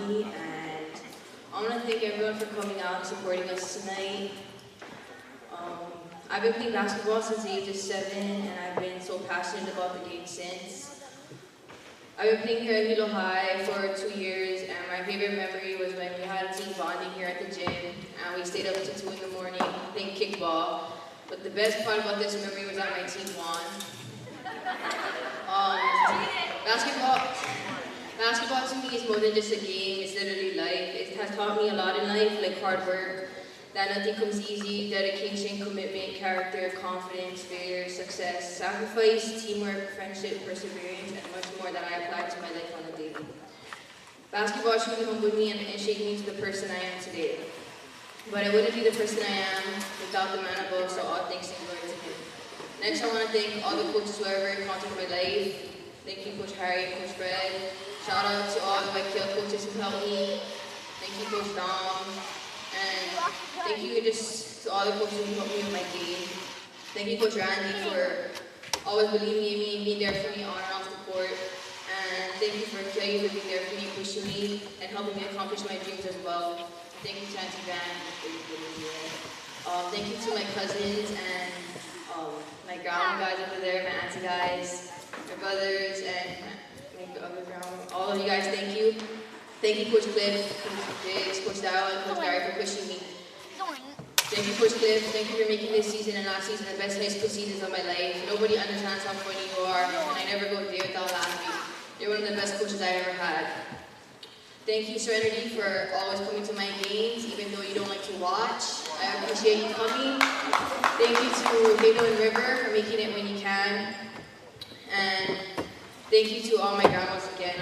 And I want to thank everyone for coming out and supporting us tonight. I've been playing basketball since the age of 7, and I've been so passionate about the game since. I've been playing here at Hilo High for 2 years, and my favorite memory was when we had a team bonding here at the gym, and we stayed up to 2 in the morning playing kickball. But the best part about this memory was that my team won. Basketball to me is more than just a game, it's literally life. It has taught me a lot in life, like hard work, that nothing comes easy, dedication, commitment, character, confidence, failure, success, sacrifice, teamwork, friendship, perseverance, and much more that I apply to my life on a daily. Basketball truly humbled me and shaped me to the person I am today. But I wouldn't be the person I am without the man above, so all thanks and glory to him. Next, I want to thank all the coaches who ever encountered my life. Thank you, Coach Harry and Coach Fred. Shout out to all my kill coaches who helped me. Thank you, Coach Dom. And thank you just to all the coaches who helped me with my game. Thank you, Coach Randy, for always believing in me and being there for me on and off the court. And thank you for Kelly for being there for me, pushing me, and helping me accomplish my dreams as well. Thank you to Auntie Van for being here. Thank you to my cousins and my grandma guys over there, my auntie guys, my brothers, and my other grandma. All of you guys, thank you. Thank you, Coach Cliff, Coach Diggs, Coach Darrell, and Coach Gary for pushing me. Thank you, Coach Cliff. Thank you for making this season and last season the best high school seasons of my life. Nobody understands how funny you are, and I never go a day without laughing. You're one of the best coaches I ever had. Thank you, Serenity, for always coming to my games, even though you don't like to watch. I appreciate you coming. Thank you to Halo and River for making it when you can. And thank you to all my grandmas again.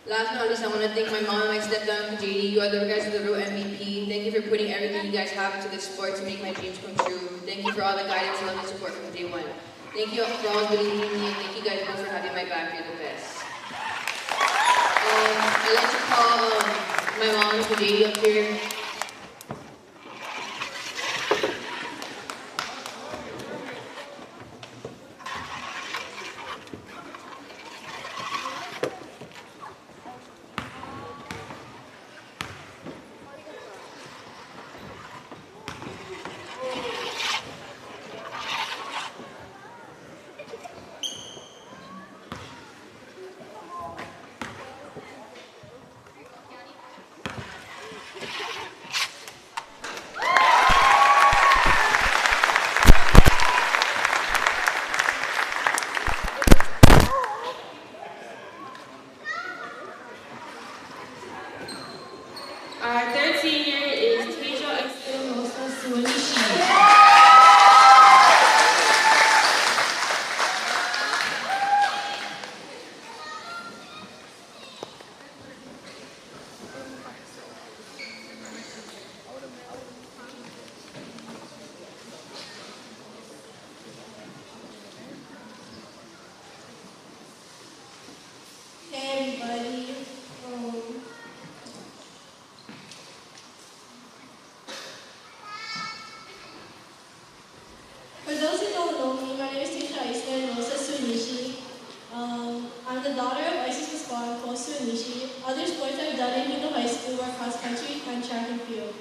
Last but not least, I want to thank my mom and my stepdad, JD. You are the guys are the real MVP. Thank you for putting everything you guys have into this sport to make my dreams come true. Thank you for all the guidance, love, and support from day one. Thank you for always believing in me, and thank you guys both for having my back. You're the best. I'd like to call my mom, JD, up here. my name is Tisha Iceland Rosa Suinishi. I'm the daughter of Isis Pascual and Cole Suinishi. Other sports I've done in Hilo High School were cross country and track and field.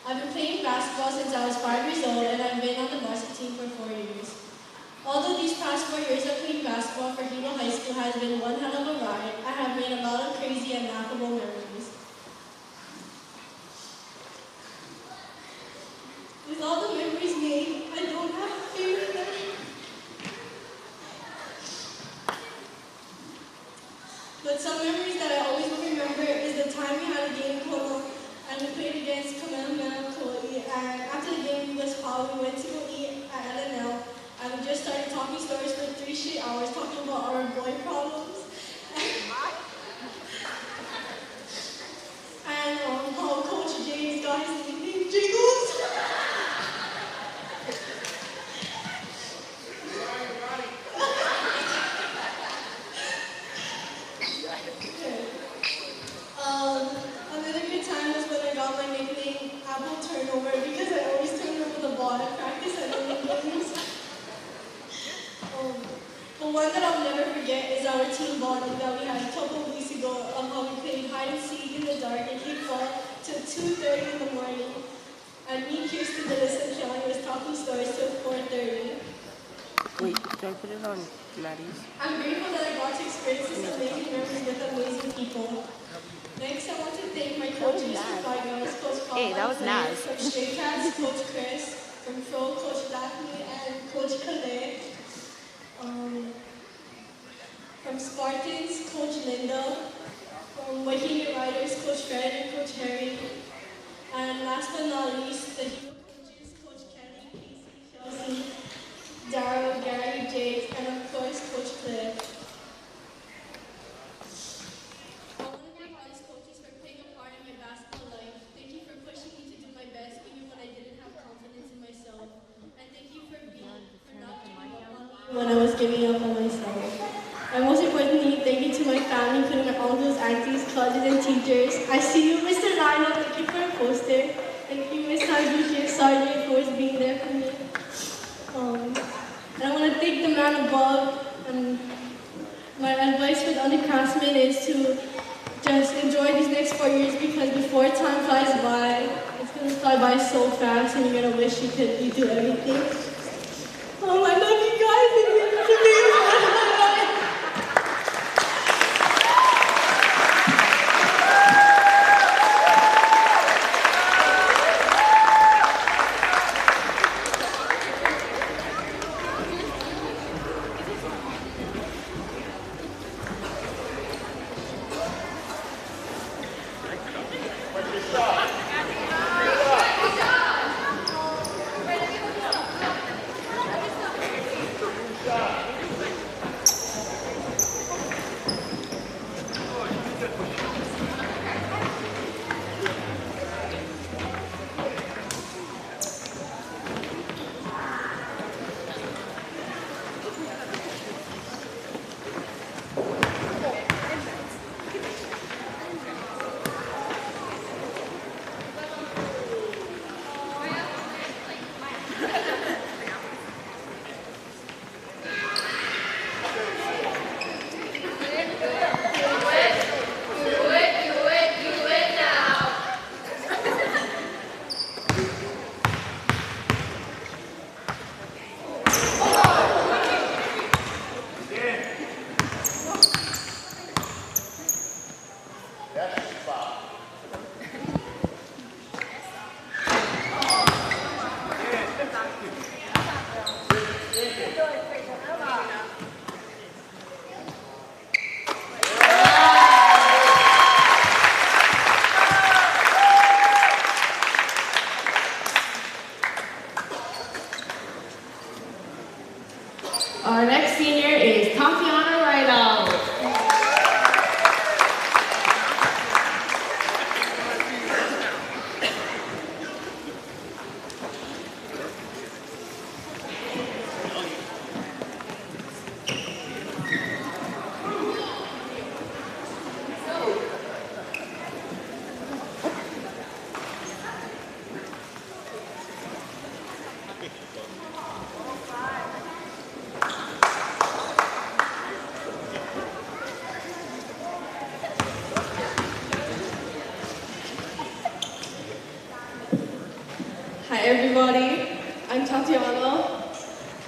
I've been playing basketball since I was 5 years old, and I've been on the varsity team for 4 years. Although these past 4 years of playing basketball for Hilo High School has been one hell of a ride, I have made a lot of crazy and laughable memories. With all the memories made, I don't have a favorite memory. But some memories that I always will remember is the time we had a game in Polo and we played against Kamehameha Koi, and after the game was called, we went to go eat at LNL, and we just started talking stories for 3 straight hours, talking about our boy problems. And how Coach James got his nickname Jiggles. Another good time was when I got my nickname Apple Turnover because I always turned over the ball at practice and in games. The one that I'll never forget is our team bonding that we had a couple of weeks ago of how we played hide and seek in the dark and kickball till 2:30 in the morning. And me, Kirsten, Melissa, and Kelly was talking stories till 4:30. Wait, do I put it on Maddie's? I'm grateful that I got to experience this amazing memories with amazing people. Next, I want to thank my coaches from Five Girls, Coach Paul, Hey, that was nice. from Stray Cats, Coach Chris, from Phil, Coach Daphne, and Coach Calais. From Spartans, Coach Linda. From Bohemian Riders, Coach Fred and Coach Harry. And last but not least, the hero coaches, Coach Kelly, Casey, Chelsea, Daryl, Gary, Jake, and of course, Coach Cliff. I want to thank all these coaches for playing a part in my basketball life. Thank you for pushing me to do my best even when I didn't have confidence in myself. And thank you for not giving up on me when I was giving up on myself. And most importantly, thank you to my family, including my uncles, aunties, cousins, and teachers. I see you, Mr. Lionel, thank you for a poster. Thank you, Ms. Hajuki and Sergeant, for always being there for me. And I want to thank the man above. And my advice for the underclassmen is to just enjoy these next 4 years because before time flies by, it's going to fly by so fast and you're going to wish you could do everything. I love you guys and you to be Our next senior is Tatiana Rideout. I'm Tatiana.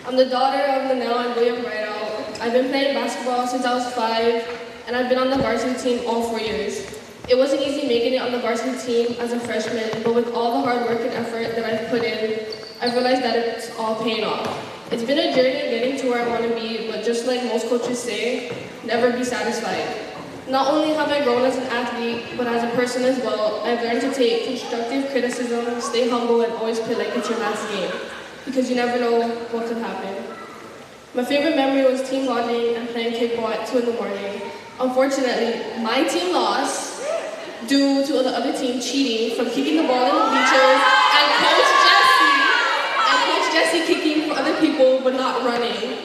I'm the daughter of Linnell and William Rideout. I've been playing basketball since I was 5, and I've been on the varsity team all 4 years. It wasn't easy making it on the varsity team as a freshman, but with all the hard work and effort that I've put in, I've realized that it's all paying off. It's been a journey getting to where I want to be, but just like most coaches say, never be satisfied. Not only have I grown as an athlete, but as a person as well, I've learned to take constructive criticism, stay humble, and always play like it's your last game, because you never know what could happen. My favorite memory was team bonding and playing kickball at 2 in the morning. Unfortunately, my team lost due to the other team cheating from kicking the ball in the bleachers and Coach Jesse kicking for other people but not running.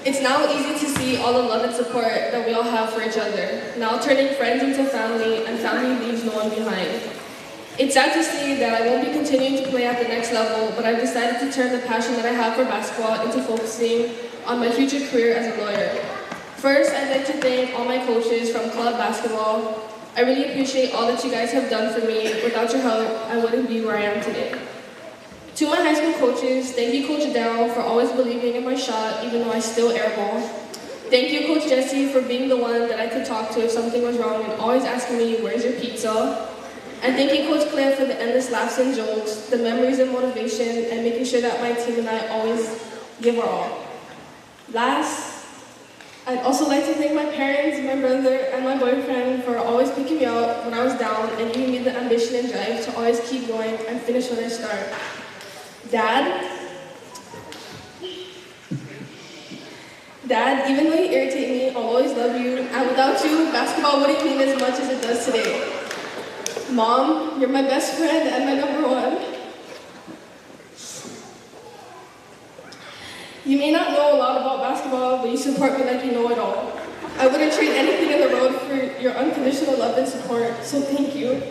It's now easy to see all the love and support that we all have for each other, now turning friends into family, and family leaves no one behind. It's sad to see that I won't be continuing to play at the next level, but I've decided to turn the passion that I have for basketball into focusing on my future career as a lawyer. First, I'd like to thank all my coaches from club basketball. I really appreciate all that you guys have done for me. Without your help, I wouldn't be where I am today. To my high school coaches, thank you, Coach Darrell, for always believing in my shot, even though I still airball. Thank you, Coach Jesse, for being the one that I could talk to if something was wrong and always asking me, where's your pizza? And thank you, Coach Claire, for the endless laughs and jokes, the memories and motivation, and making sure that my team and I always give our all. Last, I'd also like to thank my parents, my brother, and my boyfriend for always picking me up when I was down and giving me the ambition and drive to always keep going and finish when I start. Dad, even though you irritate me, I'll always love you, and without you, basketball wouldn't mean as much as it does today. Mom, you're my best friend and my number one. You may not know a lot about basketball, but you support me like you know it all. I wouldn't trade anything in the road for your unconditional love and support, so thank you.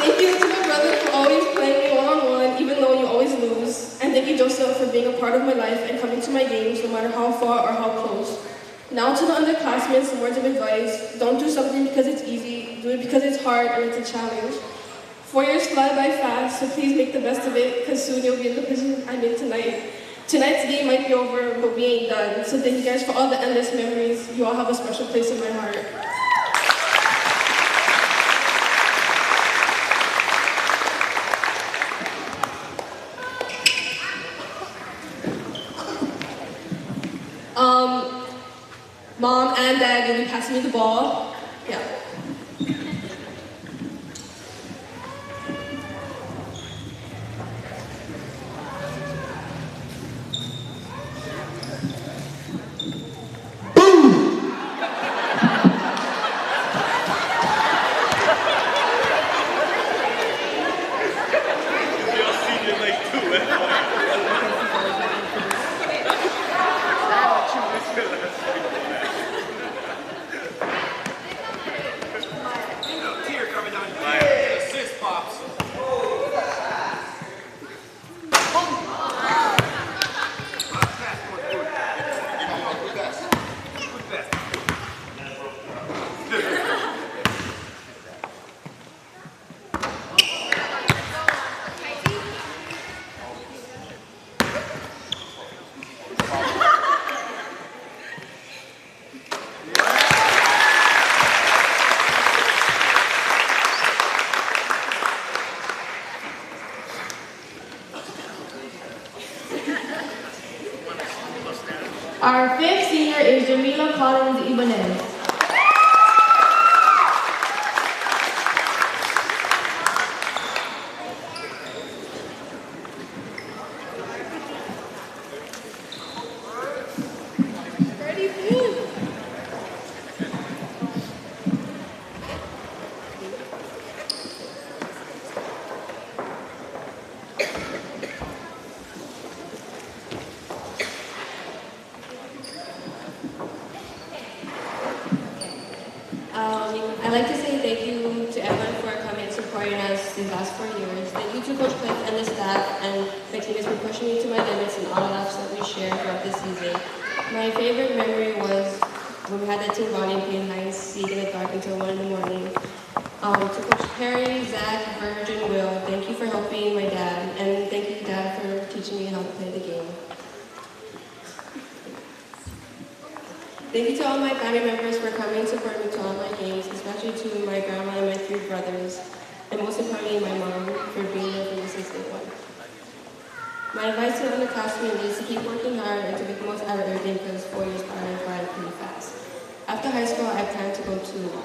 Thank you to my brother for always playing me one-on-one, even though you always lose. And thank you, Joseph, for being a part of my life and coming to my games, no matter how far or how close. Now to the underclassmen, some words of advice. Don't do something because it's easy. Do it because it's hard and it's a challenge. 4 years fly by fast, so please make the best of it, because soon you'll be in the position I'm in tonight. Tonight's game might be over, but we ain't done. So thank you guys for all the endless memories. You all have a special place in my heart. Mom and Dad, will you pass me the ball? Yeah. Our fifth senior is Jamila Collins Ibanez. I'd like to say thank you to everyone for coming and supporting us these last 4 years. Thank you to Coach Cliff and the staff and my teammates for pushing me to my limits and all the laughs that we shared throughout this season. My favorite memory was when we had that team bonding, playing hide and seek in the dark until 1 in the morning. To Coach Perry, Zach, Virgin, Will, thank you for helping my dad, and thank you, Dad, for teaching me how to play the game. Thank you to all my family members for coming and supporting me to all my games, especially to my grandma and my 3 brothers, and most importantly, my mom, for being there for me since day one. My advice to the underclassmen is to keep working hard and to make the most out of everything because 4 years by pretty fast. After high school, I plan to go to law.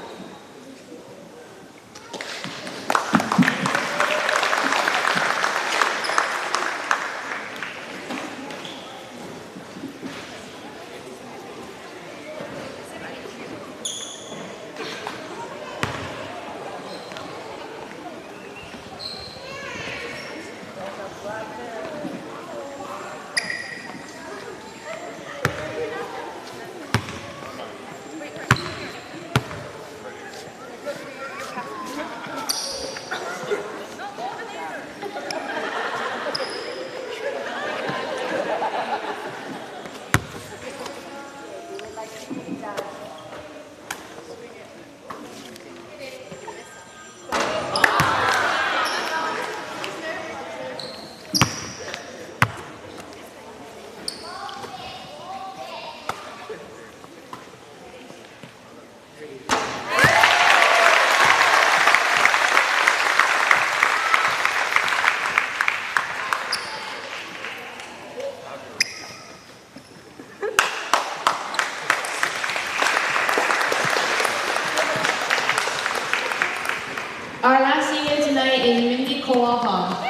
Our last senior tonight is Mindy Kowaha.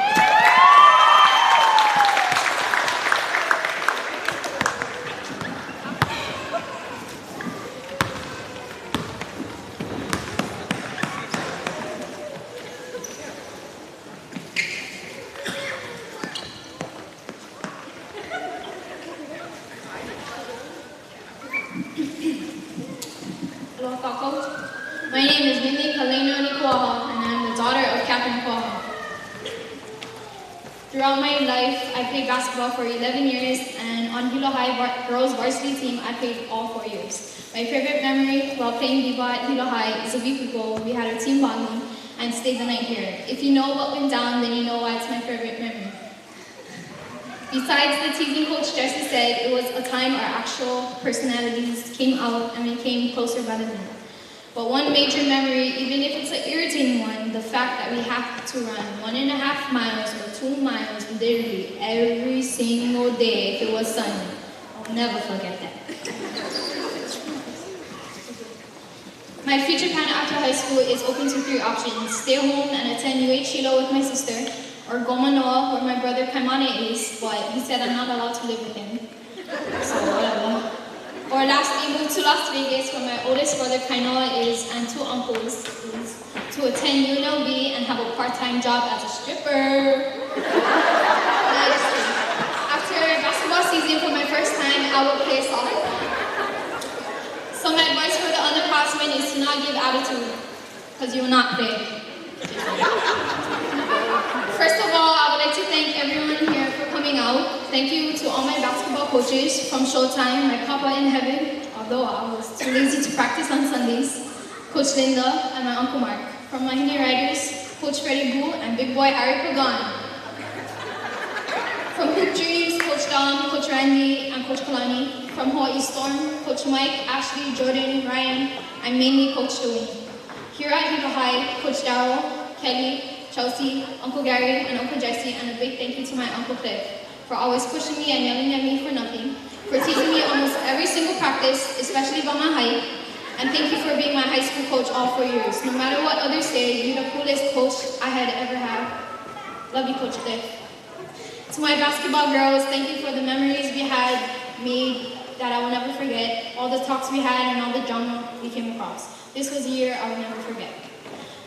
Aloha, Coach. My name is Mindy Kalena Nikuaha, and I'm the daughter of Captain Kuaha. Throughout my life, I played basketball for 11 years, and on Hilo High girls varsity team, I played all 4 years. My favorite memory while playing b-ball at Hilo High is a week ago, we had our team bonding and stayed the night here. If you know what went down, then you know why it's my favorite memory. Besides the teasing Coach Jesse said, it was a time our actual personalities came out and we came closer by the minute. But one major memory, even if it's an irritating one, the fact that we have to run 1.5 miles or 2 miles literally every single day if it was sunny. I'll never forget that. My future plan after high school is open to 3 options: stay home and attend UH Hilo with my sister, or go Manoa where my brother Kaimane is, but he said I'm not allowed to live with him. So whatever. Or lastly, move to Las Vegas where my oldest brother Kainoa is and 2 uncles is, to attend UNLV and have a part-time job as a stripper. After basketball season for my first time, I will play soccer. So my advice for the underclassmen is to not give attitude, because you will not play. First of all, I would like to thank everyone here for coming out. Thank you to all my basketball coaches from Showtime, my Papa in heaven, although I was too lazy to practice on Sundays, Coach Linda, and my Uncle Mark. From my Mahine Riders, Coach Freddie Boo and Big Boy Harry Pagan. From Hoop Dreams, Coach Dom, Coach Randy, and Coach Kalani. From Hawaii Storm, Coach Mike, Ashley, Jordan, Ryan, and mainly Coach Dwayne. Here at Hilo High, Coach Darryl, Kelly, Chelsea, Uncle Gary, and Uncle Jesse, and a big thank you to my Uncle Cliff for always pushing me and yelling at me for nothing, for teasing me almost every single practice, especially about my height, and thank you for being my high school coach all 4 years. No matter what others say, you're the coolest coach I had ever had. Love you, Coach Cliff. To my basketball girls, thank you for the memories we had made that I will never forget, all the talks we had and all the drama we came across. This was a year I will never forget.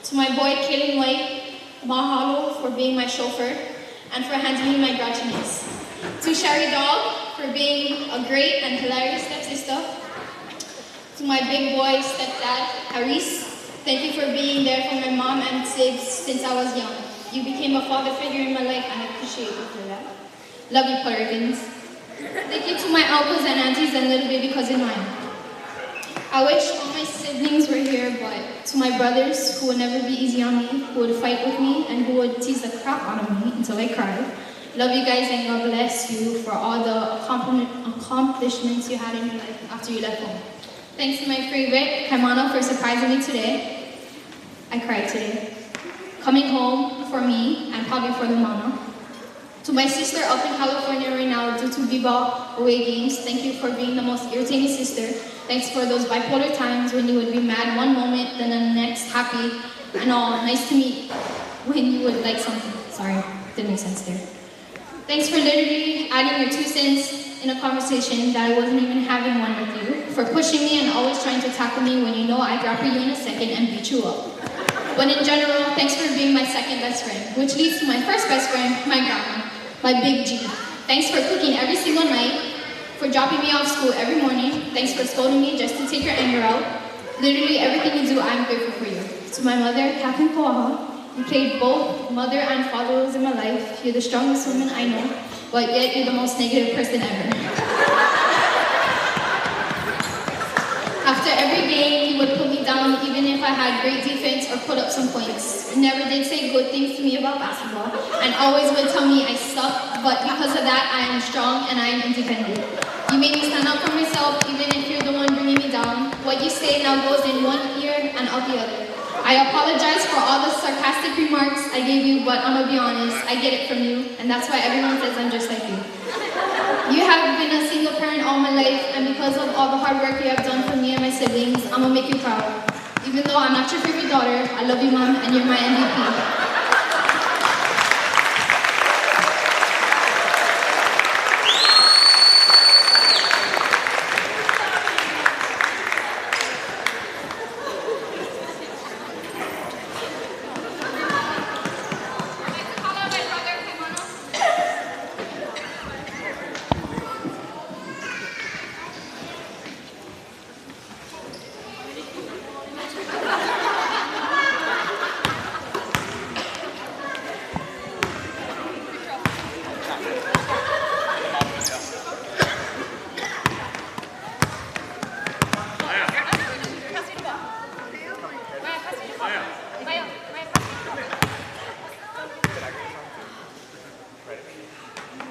To my boy, Kaden White, mahalo for being my chauffeur and for handling my grouchiness. To Sherry Dog for being a great and hilarious stepsister. To my big boy stepdad, Haris, thank you for being there for my mom and Sigs since I was young. You became a father figure in my life and I appreciate you for that. Love you, Puerto Ricans. Thank you to my uncles and aunties and little baby cousin mine. I wish all my siblings were here, but to my brothers who would never be easy on me, who would fight with me, and who would tease the crap out of me until I cried. Love you guys and God bless you for all the accomplishments you had in your life after you left home. Thanks to my favorite, Kaimano, for surprising me today. I cried today. Coming home for me and probably for the mama. To my sister up in California right now due to b-ball away games, thank you for being the most irritating sister. Thanks for those bipolar times when you would be mad one moment, then the next happy and all. Nice to meet when you would like something. Sorry, didn't make sense there. Thanks for literally adding your 2 cents in a conversation that I wasn't even having one with you. For pushing me and always trying to tackle me when you know I'd grapple you in a second and beat you up. But in general, thanks for being my second best friend, which leads to my first best friend, my grandma, my big G. Thanks for cooking every single night, for dropping me off school every morning. Thanks for scolding me just to take your anger out. Literally everything you do, I'm grateful for you. To my mother, Captain Koaha, you played both mother and father roles in my life. You're the strongest woman I know, but yet you're the most negative person ever. After every game, you would put me down even if I had great defense or put up some points. You never did say good things to me about basketball, and always would tell me I suck, but because of that, I am strong and I am independent. You made me stand up for myself even if you're the one bringing me down. What you say now goes in one ear and out the other. I apologize for all the sarcastic remarks I gave you, but I'm gonna be honest, I get it from you, and that's why everyone says I'm just like you. You have been a single parent all my life, and because of all the hard work you have done for me and my siblings, I'm gonna make you proud. Even though I'm not your favorite daughter, I love you, Mom, and you're my MVP.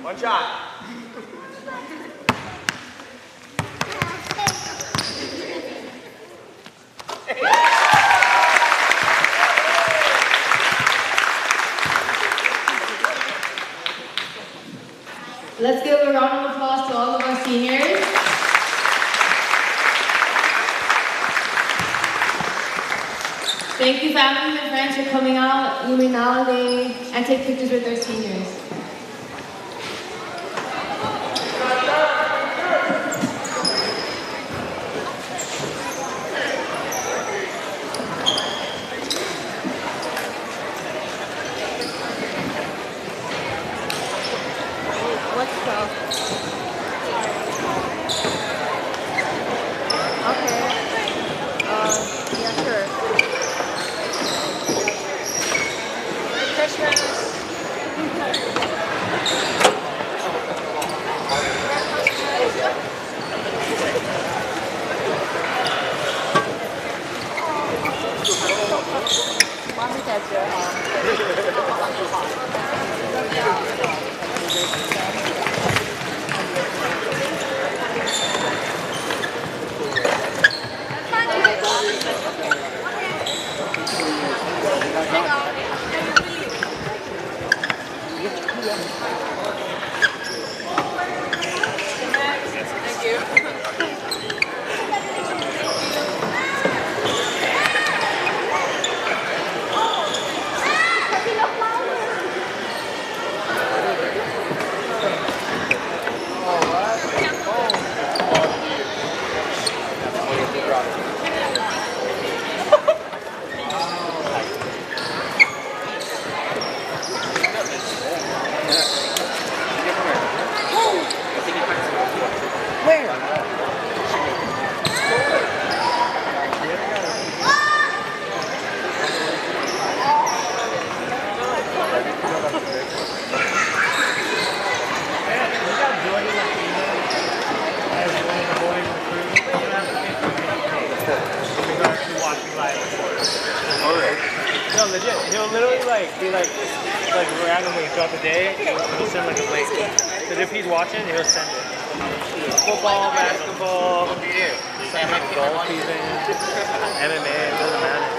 One shot. Let's give a round of applause to all of our seniors. Thank you, family and friends, for coming out, Luminale, and take pictures with our seniors. No, legit. He'll literally be like randomly throughout the day. He'll send like a link. Because if he's watching, he'll send it. Football, basketball, send like golf even, MMA, it doesn't matter.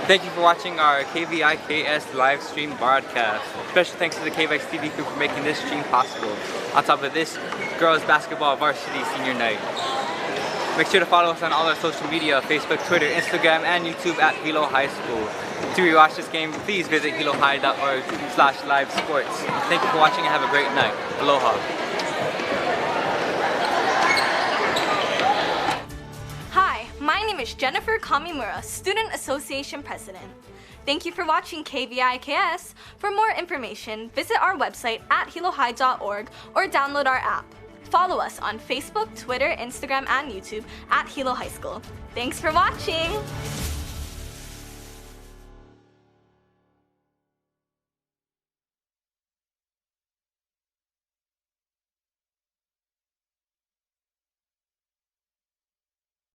Thank you for watching our KVIKS live stream broadcast. Special thanks to the KVIX TV crew for making this stream possible. On top of this, girls basketball varsity senior night. Make sure to follow us on all our social media, Facebook, Twitter, Instagram, and YouTube at Hilo High School. To rewatch this game, please visit hilohigh.org/livesports. Thank you for watching and have a great night. Aloha. My name is Jennifer Kamimura, Student Association President. Thank you for watching KVIKS. For more information, visit our website at hilohigh.org or download our app. Follow us on Facebook, Twitter, Instagram, and YouTube at Hilo High School. Thanks for watching!